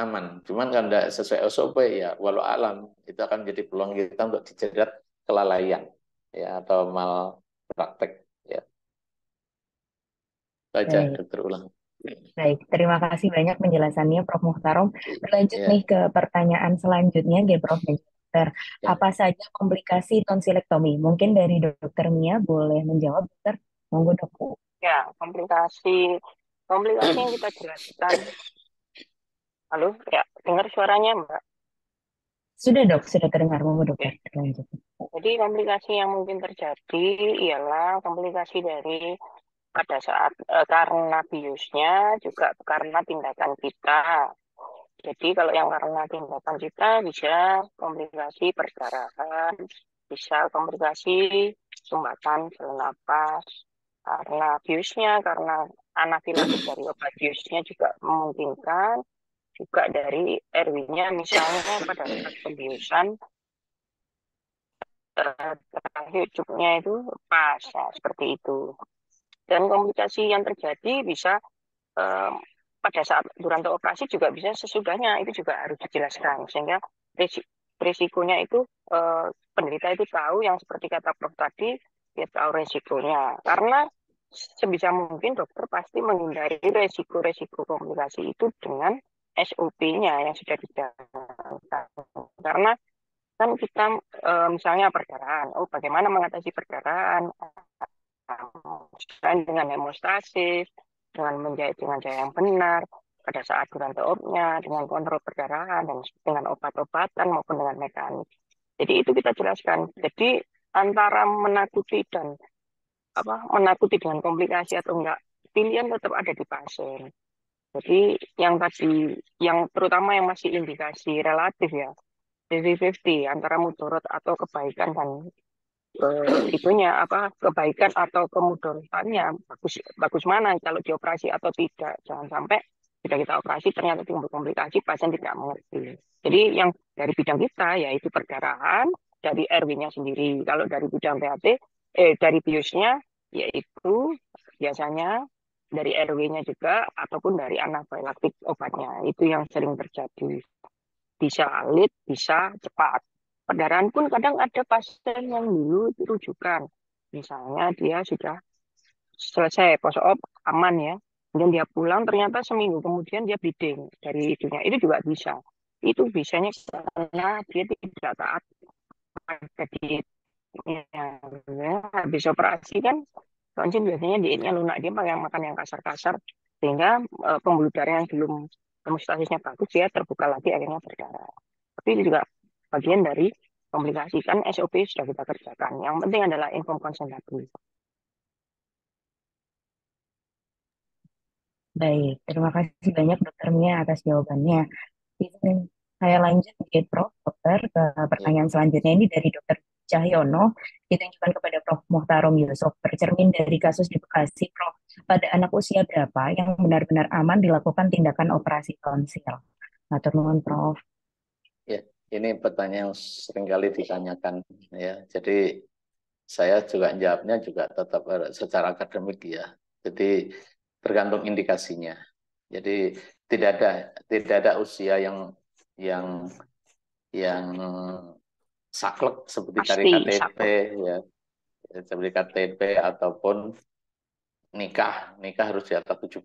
aman. Cuman kalau tidak sesuai SOP ya walau alam itu akan menjadi peluang kita untuk dijerat kelalaian ya atau malpraktek ya. Baca Baik, dokter ulang. baik. Terima kasih banyak penjelasannya, Prof. Muhtarom. Berlanjut nih Ya, ke pertanyaan selanjutnya, ya, Prof. dan Dokter. ya. Apa saja komplikasi tonsilektomi? Mungkin dari Dokter Mia boleh menjawab, Dokter. Monggo, Dok. Ya, komplikasi yang kita jelaskan. Halo, ya, dengar suaranya, Mbak. Sudah, Dok. Sudah terdengar. Monggo, Oke. Dokter. Lanjut. Jadi komplikasi yang mungkin terjadi ialah komplikasi dari pada saat karena biusnya juga karena tindakan kita. Jadi kalau yang karena tindakan kita bisa komplikasi perdarahan, bisa komplikasi sumbatan saluran napas, karena biusnya, karena anafilaksi dari obat biusnya juga memungkinkan, juga dari RW-nya misalnya pada saat pembiusan terakhir cuknya itu pas, nah, seperti itu. Dan komplikasi yang terjadi bisa eh, pada saat durante operasi juga bisa sesudahnya, itu juga harus dijelaskan sehingga risikonya itu eh, penderita itu tahu, yang seperti kata Prof tadi, dia tahu resikonya, karena sebisa mungkin dokter pasti menghindari resiko-resiko komplikasi itu dengan SOP-nya yang sudah dijalankan. Karena kan kita misalnya perdarahan, oh bagaimana mengatasi perdarahan, dengan hemostasis, dengan menjahit dengan cara yang benar, pada saat durante opnya, dengan kontrol perdarahan, dan dengan obat-obatan maupun dengan mekanik. Jadi itu kita jelaskan. Jadi antara menakuti dan menakuti dengan komplikasi atau enggak, pilihan tetap ada di pasien. Jadi yang tadi, yang terutama yang masih indikasi relatif ya, 50-50 antara mudarat atau kebaikan dan itunya kebaikan atau kemudaratannya bagus bagus mana kalau dioperasi atau tidak. Jangan sampai tidak kita operasi ternyata timbul komplikasi, pasien tidak mengerti. Jadi yang dari bidang kita yaitu perdarahan, dari RW-nya sendiri. Kalau dari bidang PAT dari biusnya yaitu biasanya dari RW-nya juga ataupun dari anafilaktik obatnya. Itu yang sering terjadi. Bisa alit, bisa cepat. Perdarahan pun kadang ada pasien yang dulu rujukan. Misalnya dia sudah selesai post-op aman ya. Kemudian dia pulang, ternyata seminggu kemudian dia bleeding dari hidungnya. Itu juga bisa. Itu bisanya karena dia tidak taat pada dietnya. Ya, habis operasi kan tonsil biasanya dietnya lunak, dia makan yang kasar-kasar sehingga pembuluh darah yang belum hemostatisnya bagus dia terbuka lagi akhirnya berdarah. Tapi itu juga bagian dari komplikasi kan SOP sudah kita kerjakan. Yang penting adalah inform consent tadi. Baik, terima kasih banyak dokter Mia atas jawabannya. Izin saya lanjut nih, Prof. Dokter, ke Ya. pertanyaan selanjutnya ini dari Dokter Cahyono, ditunjukkan kepada Prof. Muhtarom Yusuf. Bercermin dari kasus di Bekasi, Prof. Pada anak usia berapa yang benar-benar aman dilakukan tindakan operasi tonsil? Matur nuwun, Prof. Ya, ini pertanyaan yang seringkali ditanyakan ya. Jadi saya juga jawabnya juga tetap secara akademik ya. Jadi tergantung indikasinya. Jadi tidak ada usia yang yang saklek seperti Pasti KTP sakit. ya, seperti KTP ataupun nikah harus di atas 17.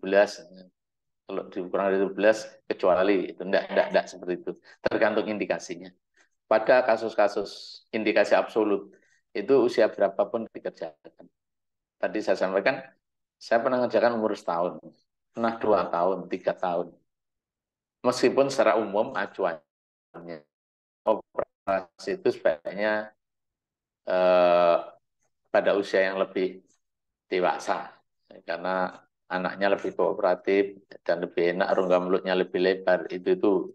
Kalau kurang dari 17 kecuali itu enggak seperti itu. Tergantung indikasinya. Pada kasus-kasus indikasi absolut itu usia berapapun dikerjakan. Tadi saya sampaikan saya pernah mengerjakan umur setahun, pernah 2 tahun, 3 tahun. Meskipun secara umum acuannya operasi itu sebaiknya pada usia yang lebih dewasa karena anaknya lebih kooperatif dan lebih enak, rongga mulutnya lebih lebar. Itu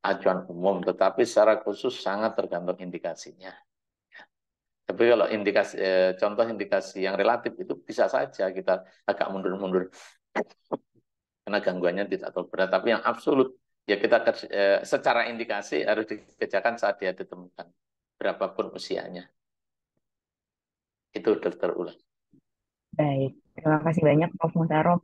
acuan umum, tetapi secara khusus sangat tergantung indikasinya. Tapi kalau contoh indikasi yang relatif itu bisa saja kita agak mundur-mundur karena gangguannya tidak terlalu berat. Tapi yang absolut ya kita secara indikasi harus dikerjakan saat dia ditemukan, berapapun usianya. Itu dokter ulang. Baik, terima kasih banyak, Prof. Muhtarom.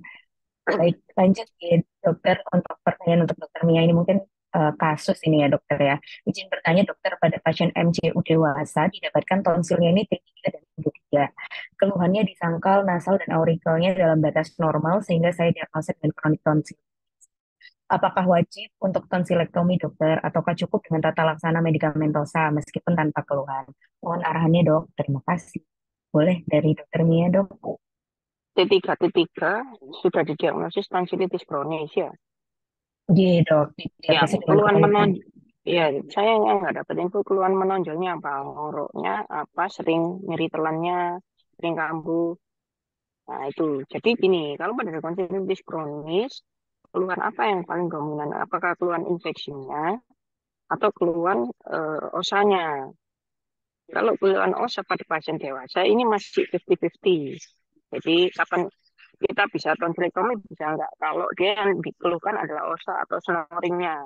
Baik, lanjut ya, dokter, untuk pertanyaan untuk dokter Mia ini mungkin kasus ini ya dokter ya. Izin bertanya dokter, pada pasien MCU dewasa didapatkan tonsilnya ini T3 dan T3. Keluhannya di sangkal, nasal, dan aurikelnya dalam batas normal sehingga saya diagnosis dengan kronik tonsil. Apakah wajib untuk tonsilektomi dokter ataukah cukup dengan tata laksana medikamentosa meskipun tanpa keluhan? Mohon arahannya dok, terima kasih. Boleh dari dokter Mia dok? T3 sudah didiagnosis tonsilitis kronis ya. Di dok, Ya, diagnosis dengan keluhan kronikan. menonjol. Ya, saya nggak dapat info keluhan menonjolnya apa, ngoroknya apa, sering nyeri telannya, sering kambuh. Nah, itu. Jadi gini, kalau pada tonsilitis kronis, keluhan apa yang paling dominan? Apakah keluhan infeksinya atau keluhan osanya? Kalau keluhan osa pada pasien dewasa ini masih 50-50. Jadi kapan kita bisa tonsilektomi bisa enggak? Kalau dia yang dikeluhkan adalah osa atau snoringnya.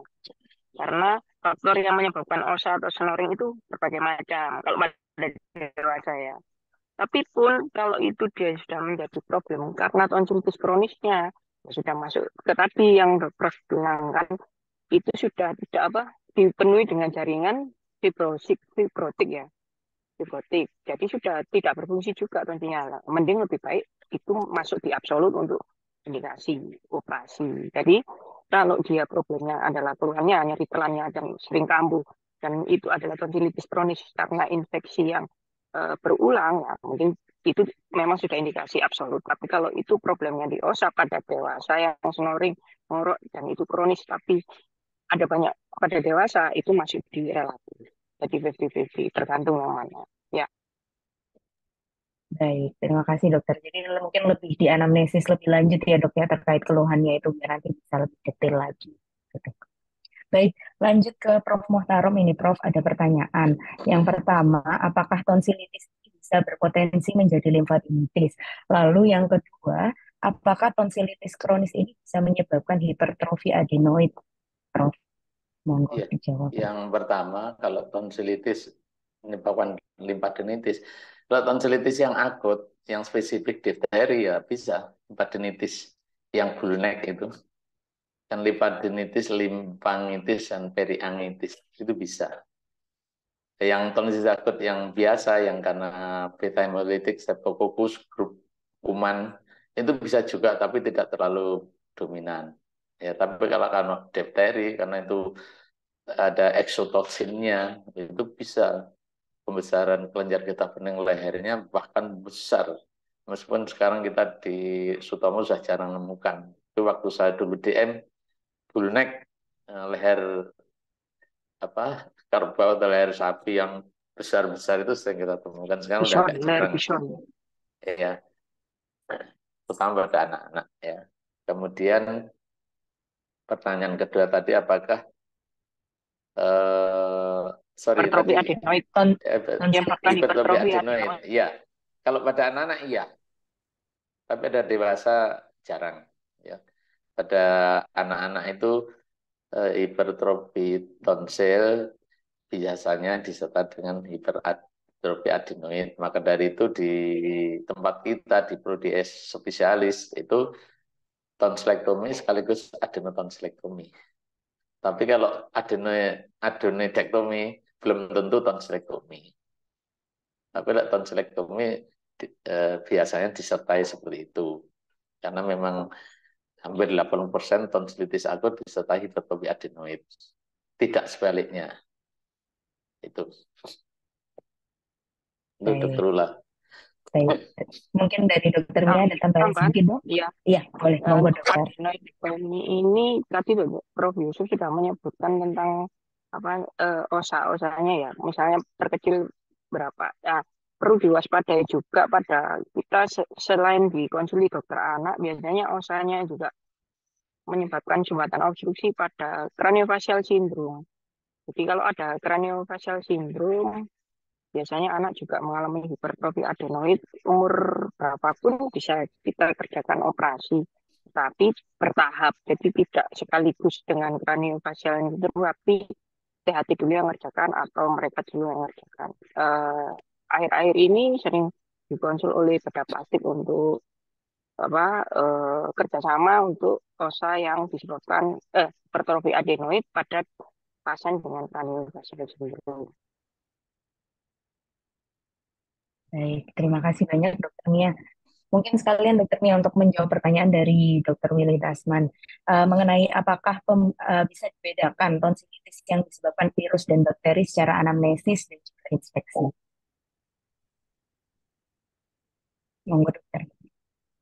Karena faktor yang menyebabkan osa atau snoring itu berbagai macam. Kalau pada dewasa ya. Tapi pun kalau itu dia sudah menjadi problem karena tonsilitis kronisnya ya sudah masuk ke tadi yang dokter bilang kan itu sudah tidak apa dipenuhi dengan jaringan fibrotik ya fibrotik. Jadi sudah tidak berfungsi juga tentunya. Mending lebih baik itu masuk di absolut untuk indikasi operasi. Jadi kalau dia problemnya adalah keluhannya nyeri telannya dan sering kambuh dan itu adalah tonsilitis kronis karena infeksi yang berulang, ya, mungkin itu memang sudah indikasi absolut. Tapi kalau itu problemnya di osa pada dewasa yang snoring, ngorok dan itu kronis tapi ada banyak pada dewasa itu masih di relatif. Jadi 50-50 tergantung yang mana. Ya, Baik, terima kasih dokter. Jadi mungkin lebih di anamnesis lebih lanjut ya dok ya terkait keluhannya itu biar nanti bisa lebih detail lagi. Gitu. Baik, lanjut ke Prof. Muhtarom ini. Prof, ada pertanyaan. Yang pertama, apakah tonsilitis ini bisa berpotensi menjadi limfadenitis? Lalu yang kedua, apakah tonsilitis kronis ini bisa menyebabkan hipertrofi adenoid? Prof, monggo Ya. dijawab. Yang pertama, kalau tonsilitis menyebabkan limfadenitis. Kalau tonsilitis yang akut, yang spesifik difteri ya bisa limfadenitis yang bullneck itu. Dan limfadenitis, limfangitis, dan periangitis itu bisa. Yang tonsilitis akut yang biasa, yang karena beta hemolytic, streptococcus, grup kuman Itu bisa juga, tapi tidak terlalu dominan. Ya, tapi kalau difteri, karena itu ada eksotoksinnya, itu bisa pembesaran kelenjar getah bening lehernya bahkan besar. Meskipun sekarang kita di Sutomo sudah jarang menemukan. Itu waktu saya dulu DM, bullneck, leher apa kerbau atau leher sapi yang besar-besar itu sering kita temukan. Sekarang udah Bison, agak ler jarang. bison. Ya, terutama pada anak-anak ya. Kemudian pertanyaan kedua tadi apakah sorry Hipertrofi tadi adenoid. Menyebabkan hipertrofi hipertrofi adenoid. adenoid. Iya. Kalau pada anak-anak iya, tapi ada dewasa jarang ya. Pada anak-anak itu hipertrofi tonsil biasanya disertai dengan hipertrofi adenoid. Maka dari itu di tempat kita di prodi spesialis itu tonsilektomi sekaligus adenotonsilektomi. Tapi kalau adenodektomi belum tentu tonsilektomi. Tapi kalau tonsilektomi biasanya disertai seperti itu. Karena memang hampir 80% tonsilitis akut disertai hipertrofi adenoid. Tidak sebaliknya. Itu Baik, dokter Ula. baik. Mungkin dari dokter Mia ada tambahan Tambahan, sedikit, Dok? ya. Iya, boleh. Monggo, dokter. Adenoid dektomi ini tadi Prof Yusuf sudah menyebutkan tentang apa osa-osanya ya. Misalnya terkecil berapa. Ya, perlu diwaspadai juga pada kita selain dikonsuli dokter anak, biasanya osanya juga menyebabkan sumbatan obstruksi pada craniofacial syndrome. Jadi kalau ada craniofacial syndrome, biasanya anak juga mengalami hipertrofi adenoid, umur berapapun bisa kita kerjakan operasi, tapi bertahap. Jadi tidak sekaligus dengan craniofacial itu, tapi THT dulu yang mengerjakan atau mereka dulu yang mengerjakan. Akhir-akhir ini sering dikonsul oleh bedah plastik untuk kerjasama untuk osa yang disebabkan hipertrofi adenoid pada pasien dengan craniofacial syndrome. Baik, terima kasih banyak, dokter Mia. Mungkin sekalian dokter Mia untuk menjawab pertanyaan dari dokter Willy Tasman mengenai apakah bisa dibedakan tonsilitis yang disebabkan virus dan bakteri secara anamnesis dan juga inspeksi. Monggo, dokter.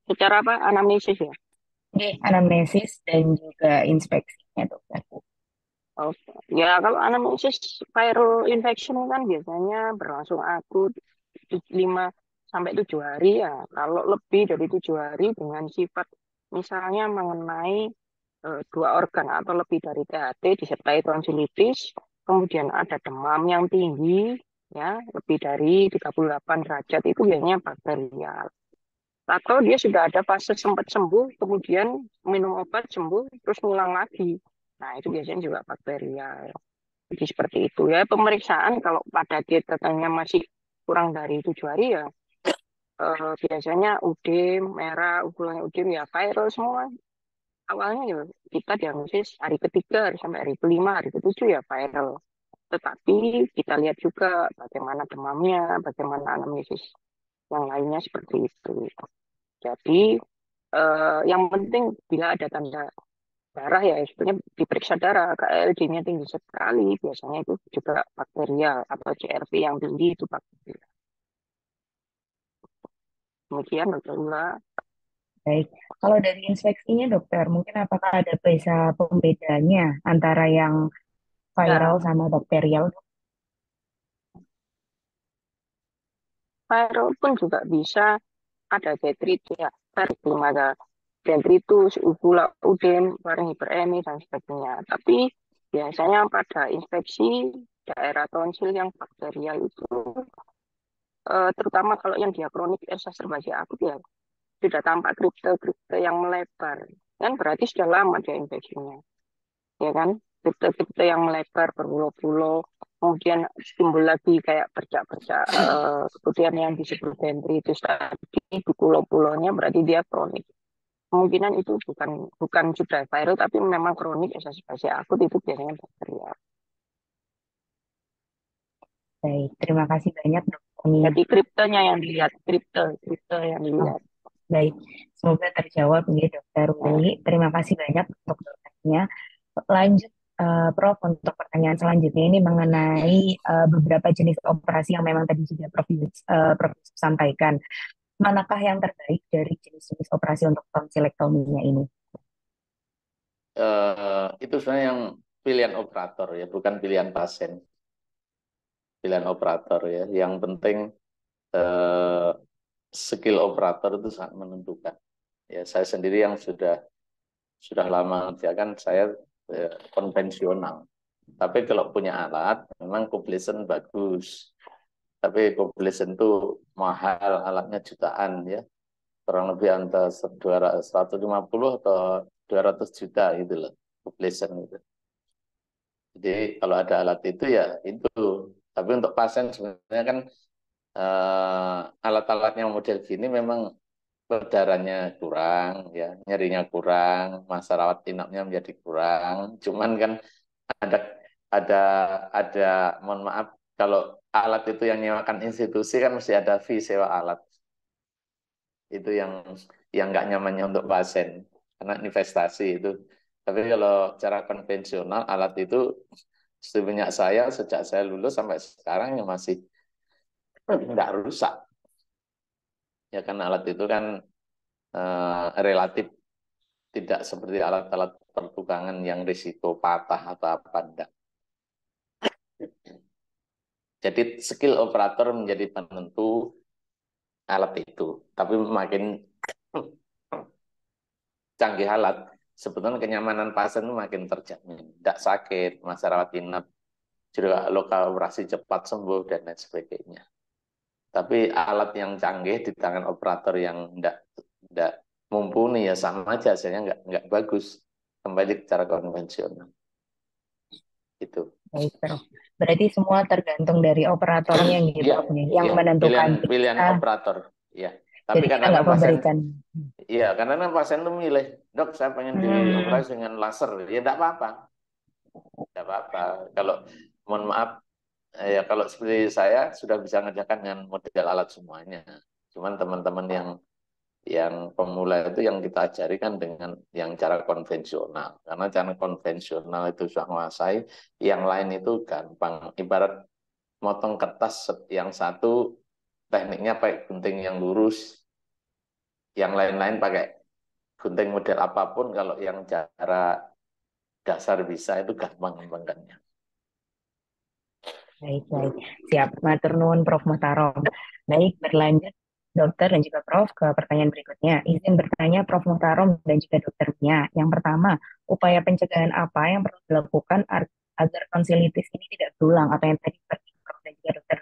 Secara apa? Anamnesis ya? Oke, anamnesis dan juga inspeksinya, dokter. Oke. Ya, kalau anamnesis viral infection kan biasanya berlangsung akut 5 sampai 7 hari ya. Kalau lebih dari 7 hari dengan sifat misalnya mengenai dua organ atau lebih dari THT disertai tonsilitis, kemudian ada demam yang tinggi ya, lebih dari 38 derajat itu biasanya bakterial. Atau dia sudah ada fase sempat sembuh, kemudian minum obat sembuh, terus ngulang lagi. Nah, itu biasanya juga bakterial. Jadi seperti itu ya. Pemeriksaan kalau pada dia datangnya masih kurang dari 7 hari ya, biasanya udem, merah, ukurannya udem ya viral semua. Awalnya ya kita diagnosis hari ketiga sampai hari kelima, hari ketujuh ya viral. Tetapi kita lihat juga bagaimana demamnya, bagaimana anamnesis yang lainnya seperti itu. Jadi yang penting bila ada tanda darah ya sebetulnya diperiksa darah, KLD-nya tinggi sekali, biasanya itu juga bakterial atau CRP yang tinggi itu bakterial. Demikian dokter Ula. Baik, kalau dari inspeksinya, dokter, mungkin apakah ada bisa pembedanya antara yang viral Ya, sama bakterial? viral pun juga bisa ada detritus ya, belum ada detritus, uvula, udem, faring hiperemi dan sebagainya. Tapi biasanya pada inspeksi daerah tonsil yang bakterial itu, terutama kalau yang dia kronik exacerbasi akut ya, sudah tampak kripte-kripte yang melebar. Kan berarti sudah lama dia infeksinya, ya kan? Kripte-kripte yang melebar berpulau-pulau, kemudian timbul lagi kayak bercak-bercak, kemudian yang disebut dendritis tadi di pulau-pulaunya berarti dia kronik. Kemungkinan itu bukan sudah viral tapi memang kronik exacerbasi akut itu biasanya bakterial. Baik, terima kasih banyak, dokter Mia. Jadi kriptenya yang dilihat, kripte yang dilihat. Baik, semoga terjawab ya Dokter Willy. Terima kasih banyak untuk pertanyaannya. Lanjut, Prof, untuk pertanyaan selanjutnya ini mengenai beberapa jenis operasi yang memang tadi sudah Prof Yusuf sampaikan. Manakah yang terbaik dari jenis-jenis operasi untuk tonsilektominya ini? Itu sebenarnya yang pilihan operator ya, bukan pilihan pasien. Pilihan operator ya. Yang penting skill operator itu sangat menentukan. Ya, saya sendiri yang sudah lama mengerjakan, saya konvensional. Tapi kalau punya alat, memang completion bagus. Tapi completion itu mahal, alatnya jutaan ya. Kurang lebih antara 150 atau 200 juta gitu loh, completion itu. Jadi kalau ada alat itu ya itu. Tapi untuk pasien sebenarnya kan alat-alatnya model gini memang berdarahnya kurang, ya nyerinya kurang, masa rawat inapnya menjadi kurang. Cuman kan ada ada ada mohon maaf kalau alat itu yang nyewakan institusi kan mesti ada fee sewa alat. Itu yang nggak nyamannya untuk pasien karena investasi itu. Tapi kalau cara konvensional alat itu sebenarnya saya sejak saya lulus sampai sekarang yang masih nggak rusak. Ya kan alat itu kan relatif tidak seperti alat-alat pertukangan yang risiko patah atau apa enggak. Jadi skill operator menjadi penentu alat itu. Tapi makin canggih alat, sebetulnya kenyamanan pasien itu makin terjamin. Tidak sakit, masa rawat inap, juga lokal operasi cepat sembuh, dan lain sebagainya. Tapi alat yang canggih di tangan operator yang tidak mumpuni ya sama aja hasilnya nggak bagus. Kembali ke cara konvensional. Itu. Baik, Prof. Berarti semua tergantung dari operatornya gitu, Iya, Prof, nih, yang iya. menentukan Pilihan kita. operator. Iya. Tapi Jadi kita nggak kadang-kadang pasien, memberikan. iya, karena pasien tuh milih, dok saya pengen Hmm, dioperasi dengan laser, ya enggak apa-apa, enggak apa-apa. Kalau mohon maaf, ya kalau seperti saya sudah bisa ngerjakan dengan model alat semuanya. Cuman teman-teman yang pemula itu yang kita ajari kan dengan yang cara konvensional. Karena cara konvensional itu sudah menguasai, yang lain itu gampang. Ibarat motong kertas yang satu tekniknya pakai gunting yang lurus, yang lain-lain pakai gunting model apapun, kalau yang cara dasar bisa itu gampang ngembangkannya. baik, baik. Siap, matur nuwun Prof Muhtarom. Baik, berlanjut Dokter dan juga Prof ke pertanyaan berikutnya. Izin bertanya Prof Muhtarom dan juga dokternya. Yang pertama, upaya pencegahan apa yang perlu dilakukan agar tonsilitis ini tidak berulang atau yang tadi Prof dan juga dokter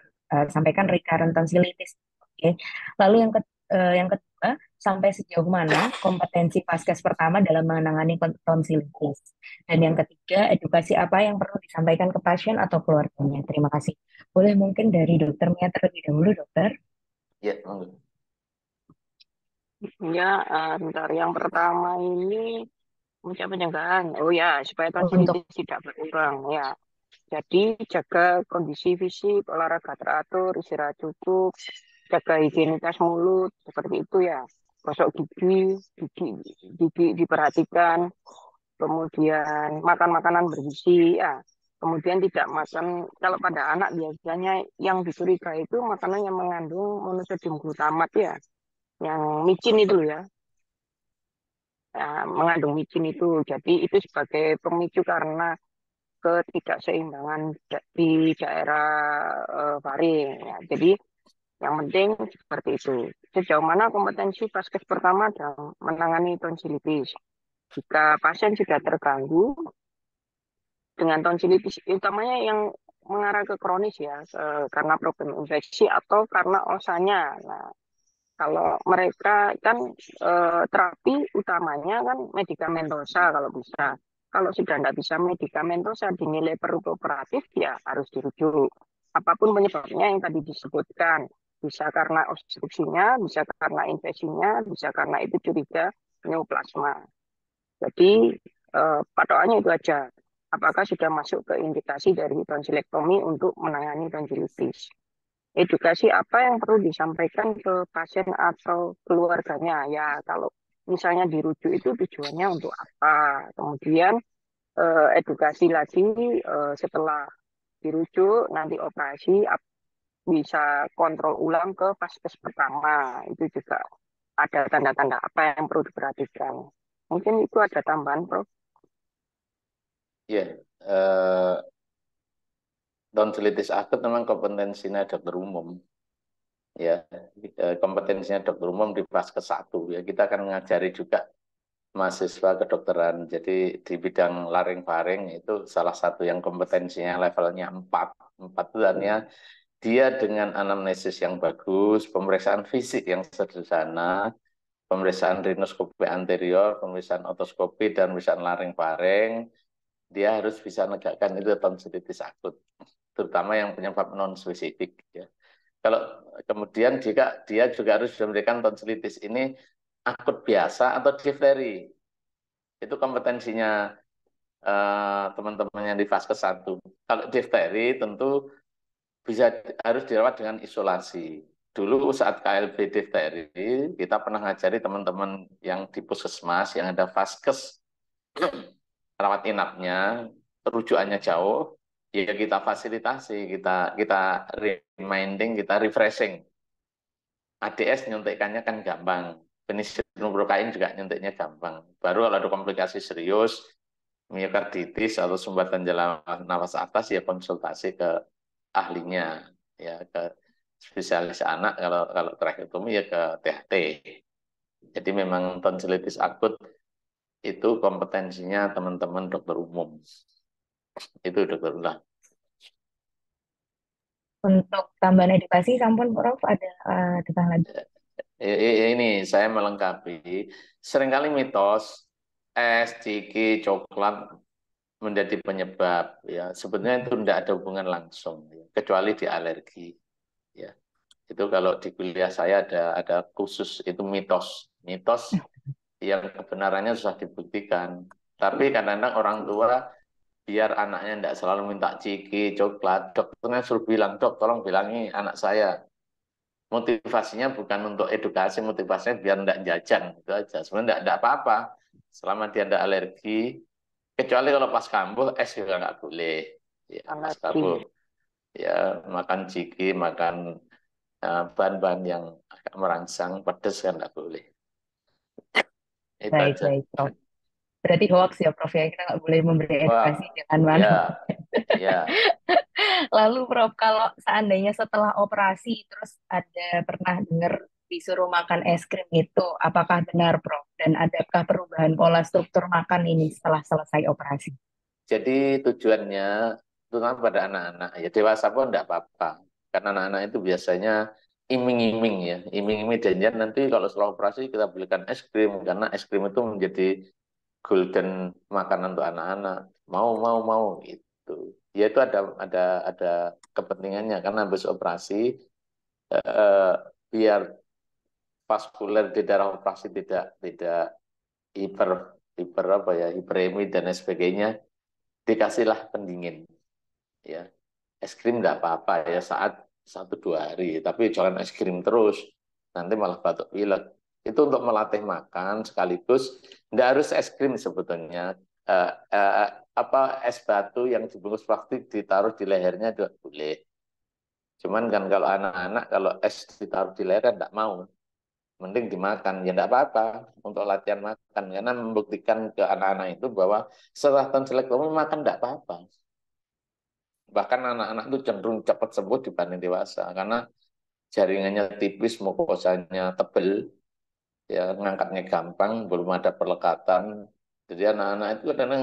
sampaikan recurrent tonsilitis. Oke. Lalu yang kedua, sampai sejauh mana kompetensi Paskes pertama dalam menangani tonsilitis? Dan yang ketiga, edukasi apa yang perlu disampaikan ke pasien atau keluarganya? Terima kasih. Boleh mungkin dari dokter Mia terlebih dahulu, dokter? Ya, monggo. Ya, bentar. Yang pertama ini usia pencegahan. Oh ya, supaya Untuk tonsilitis tidak berulang ya. Jadi jaga kondisi fisik, olahraga teratur, istirahat cukup, jaga higienitas mulut, seperti itu ya. Gosok gigi diperhatikan, kemudian makan makanan bergizi ya. Kemudian tidak makan, kalau pada anak biasanya yang dicurigai itu makanan yang mengandung monosodium glutamat ya, yang micin itu loh ya. Ya, mengandung micin itu. Jadi itu sebagai pemicu karena ketidakseimbangan di daerah faring. Ya. Jadi yang penting seperti itu. Sejauh mana kompetensi Paskes pertama dalam menangani tonsilitis? Jika pasien sudah terganggu dengan tonsilitis, utamanya yang mengarah ke kronis ya, karena problem infeksi atau karena osanya. Nah, kalau mereka kan terapi utamanya kan medikamentosa kalau bisa. Kalau sudah tidak bisa medikamentosa dinilai perlu kooperatif ya harus dirujuk. Apapun penyebabnya yang tadi disebutkan. Bisa karena obstruksinya, bisa karena infeksinya, bisa karena itu curiga neoplasma. Jadi patokannya itu aja. Apakah sudah masuk ke indikasi dari tonsilektomi untuk menangani tonsilitis? edukasi apa yang perlu disampaikan ke pasien atau keluarganya. Ya, kalau misalnya dirujuk itu tujuannya untuk apa. Kemudian edukasi lagi setelah dirujuk, nanti operasi bisa kontrol ulang ke vaskes pertama. Itu juga ada tanda-tanda apa yang perlu diperhatikan. Mungkin itu ada tambahan, Prof. Ya, eh, tonsillitis akut memang kompetensinya dokter umum. Ya, kompetensinya dokter umum di Vaskes 1. Ya, kita akan mengajari juga mahasiswa kedokteran. Jadi di bidang laring-faring itu salah satu yang kompetensinya levelnya 4. 4 itu artinya dia dengan anamnesis yang bagus, pemeriksaan fisik yang sederhana, pemeriksaan rinoskopi anterior, pemeriksaan otoskopi, dan pemeriksaan laring-faring, dia harus bisa menegakkan itu tonsilitis akut, terutama yang penyebab non-spesifik. Ya. Kalau kemudian jika dia juga harus memberikan tonsilitis ini akut biasa atau difteri, itu kompetensinya teman-teman yang di fase 1. Kalau difteri tentu bisa harus dirawat dengan isolasi. Dulu saat KLB difteri, kita pernah ngajari teman-teman yang di puskesmas, yang ada vaskes, rawat inapnya, rujukannya jauh, ya kita fasilitasi, kita reminding, kita refreshing. ADS nyuntikannya kan gampang, penicillin prokain juga nyuntiknya gampang. Baru kalau ada komplikasi serius, miokarditis atau sumbatan jalan nafas atas, ya konsultasi ke ahlinya, ya ke spesialis anak, kalau tracheotomi ya ke THT. Jadi memang tonsilitis akut itu kompetensinya teman-teman dokter umum. Itu dokter ulang. Untuk tambahan edukasi, sampun Prof, ada ditambah lagi. Ini saya melengkapi. Seringkali mitos es, ciki, coklat menjadi penyebab. Ya, sebenarnya itu tidak ada hubungan langsung, ya, kecuali di alergi. Ya, itu kalau di kuliah saya ada khusus itu mitos, mitos yang kebenarannya susah dibuktikan. Tapi kadang-kadang orang tua biar anaknya tidak selalu minta ciki, coklat, dokternya suruh bilang, dok, tolong bilangi anak saya. Motivasinya bukan untuk edukasi, motivasinya biar tidak jajan, itu aja. Sebenarnya tidak apa-apa, selama dia tidak alergi, kecuali kalau pas kambuh, es juga nggak boleh. Ya, pas Alergi. kambuh, ya makan ciki, makan bahan-bahan yang agak merangsang, pedas kan nggak boleh. Itu Baik, aja. baik, Prof. Berarti hoax ya, Prof, ya. Kita nggak boleh memberi Wah, edukasi dengan mana. ya, ya. Lalu, Prof, kalau seandainya setelah operasi, terus ada pernah dengar disuruh makan es krim itu, apakah benar, Prof? Dan adakah perubahan pola struktur makan ini setelah selesai operasi? Jadi tujuannya terutama pada anak-anak, ya dewasa pun tidak apa-apa. Karena anak-anak itu biasanya iming-iming ya, iming-iming janjian nanti kalau setelah operasi kita belikan es krim karena es krim itu menjadi golden makanan untuk anak-anak. Mau gitu. Ya itu ada kepentingannya karena habis operasi eh, biar vaskuler di daerah operasi tidak hiper hiper apa ya, hiperemi dan lain sebagainya, dikasihlah pendingin ya. Es krim nggak apa-apa ya saat 1-2 hari, tapi jangan es krim terus, nanti malah batuk pilek. Itu untuk melatih makan sekaligus. Nggak harus es krim sebetulnya. Eh, eh, apa es batu yang dibungkus plastik ditaruh di lehernya juga boleh. Cuman kan kalau anak-anak kalau es ditaruh di leher kan nggak mau, mending dimakan. Ya nggak apa-apa untuk latihan makan karena membuktikan ke anak-anak itu bahwa setelah tonsilektomi makan nggak apa-apa. Bahkan anak-anak itu cenderung cepat sembuh dibanding dewasa karena jaringannya tipis, mukosanya tebel, ya ngangkatnya gampang, belum ada perlekatan. Jadi anak-anak itu kadang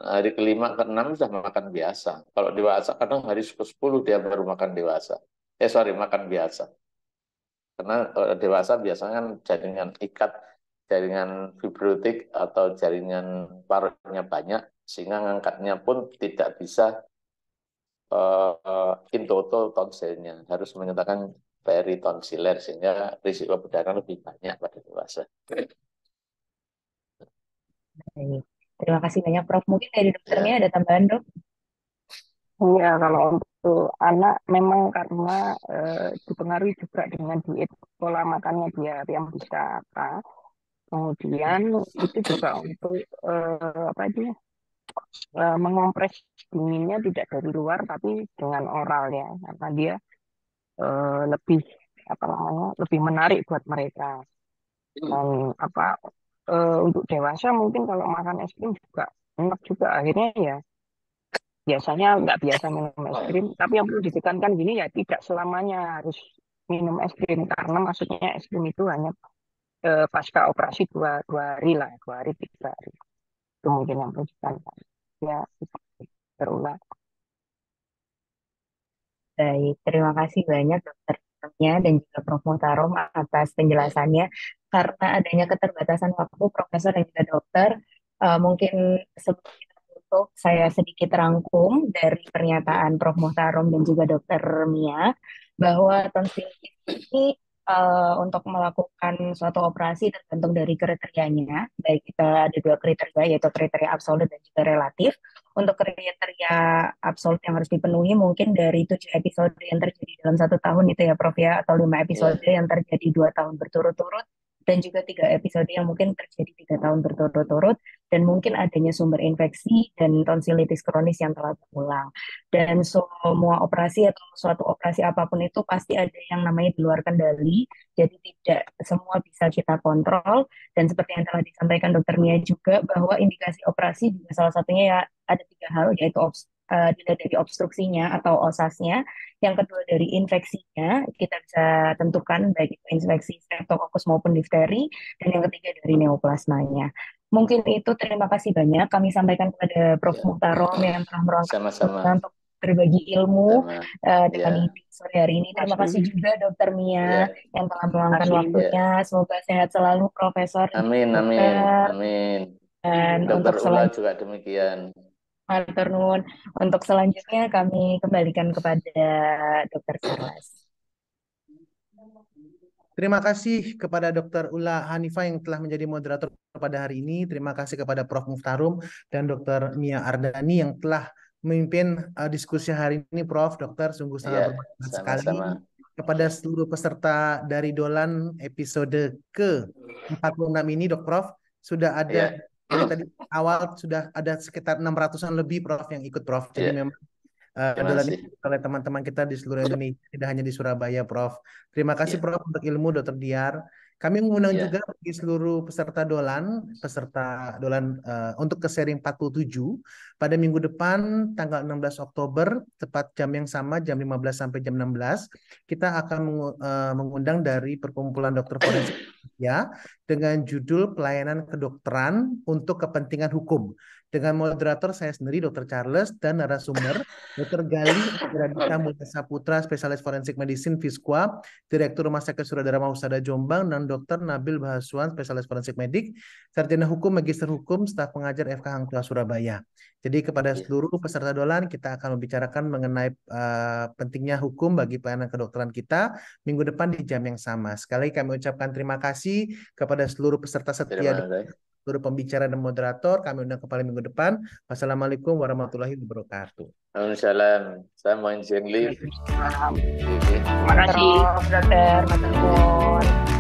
hari kelima ke enam sudah makan biasa. Kalau dewasa kadang hari ke-10 dia baru makan dewasa. Makan biasa. Karena dewasa biasanya kan jaringan ikat, jaringan fibrotik atau jaringan parutnya banyak, sehingga ngangkatnya pun tidak bisa in total tonsilnya, harus menyatakan peritonsiler sehingga risiko perdarahan lebih banyak pada dewasa. Baik. Terima kasih banyak, Prof. Mungkin dari dokternya Ya, ada tambahan, Dok? Iya, kalau untuk anak memang karena dipengaruhi juga dengan diet pola makannya dia yang bisa apa. Kemudian itu juga untuk apa itu mengompres dinginnya tidak dari luar tapi dengan oral ya, karena dia lebih apa namanya lebih menarik buat mereka. Dan apa untuk dewasa mungkin kalau makan es krim juga enak juga, akhirnya ya biasanya nggak biasa minum es krim, tapi yang perlu ditekankan gini ya, tidak selamanya harus minum es krim, karena maksudnya es krim itu hanya pasca operasi dua hari lah, 2 hari 3 hari itu mungkin yang perlu ditekankan ya, itu berulang. Baik, terima kasih banyak Dokter Nia dan juga Prof. Muhtarom atas penjelasannya. Karena adanya keterbatasan waktu, Profesor dan juga Dokter, mungkin sebelum kita tutup, saya sedikit rangkum dari pernyataan Prof. Muhtarom dan juga Dokter Mia, bahwa tonsilitis ini untuk melakukan suatu operasi tergantung dari kriterianya. Baik, kita ada 2 kriteria, yaitu kriteria absolut dan juga relatif. Untuk kriteria absolut yang harus dipenuhi mungkin dari 7 episode yang terjadi dalam 1 tahun itu ya Prof ya, atau 5 episode yang terjadi 2 tahun berturut-turut, dan juga 3 episode yang mungkin terjadi 3 tahun berturut-turut, dan mungkin adanya sumber infeksi dan tonsilitis kronis yang telah berulang. Dan semua operasi atau suatu operasi apapun itu pasti ada yang namanya di luar kendali, jadi tidak semua bisa kita kontrol. Dan seperti yang telah disampaikan Dokter Mia juga, bahwa indikasi operasi juga salah satunya ya ada 3 hal, yaitu dilihat dari obstruksinya atau osasnya, yang kedua dari infeksinya, kita bisa tentukan baik itu infeksi streptococcus maupun difteri, dan yang ketiga dari neoplasmanya. Mungkin itu, terima kasih banyak kami sampaikan kepada Prof. Muhtarom yang telah meluangkan Sama-sama. waktunya untuk berbagi ilmu dengan Ya. sore hari ini. Terima kasih juga Dokter Mia Ya. yang telah meluangkan Terima kasih. waktunya. Semoga sehat selalu Profesor dan Amin, amin, Dokter. amin. Dan Dokter untuk Ula juga demikian. Matur nuwun. Untuk selanjutnya kami kembalikan kepada Dokter Charles. Terima kasih kepada Dr. Ula Hanifah yang telah menjadi moderator pada hari ini. Terima kasih kepada Prof. Muhtarom dan Dr. Mia Ardani yang telah memimpin diskusi hari ini. Prof, Dokter, sungguh sangat bermanfaat sekali. Kepada seluruh peserta dari Dolan episode ke-46 ini, Prof, sudah ada dari tadi awal sudah ada sekitar 600-an lebih Prof yang ikut Prof. Jadi memang Dolan ini oleh teman-teman kita di seluruh Indonesia, tidak hanya di Surabaya, Prof. Terima kasih Prof untuk ilmu, Dr. Diar. Kami mengundang juga bagi seluruh peserta Dolan untuk ke seri 47 pada minggu depan tanggal 16 Oktober tepat jam yang sama, jam 15 sampai jam 16. Kita akan mengundang dari Perkumpulan Dokter Forensik ya dengan judul Pelayanan Kedokteran untuk Kepentingan Hukum. Dengan moderator saya sendiri, Dr. Charles, dan narasumber Dr. Gali Gradita Mulya Saputra, spesialis forensik medicine Visqua, Direktur Rumah Sakit Suradarma Husada Jombang, dan Dr. Nabil Bahaswan, spesialis forensik medik, Sarjana Hukum, Magister Hukum, staf pengajar FK Hang Tuah Surabaya. Jadi kepada seluruh peserta Dolan, kita akan membicarakan mengenai pentingnya hukum bagi pelayanan kedokteran kita minggu depan di jam yang sama. Sekali kami ucapkan terima kasih kepada seluruh peserta setia, seluruh pembicara dan moderator. Kami undang kembali minggu depan. Wassalamualaikum warahmatullahi wabarakatuh. Waalaikumsalam. Saya mau izin live. Terima kasih. Dokter, matur nuwun.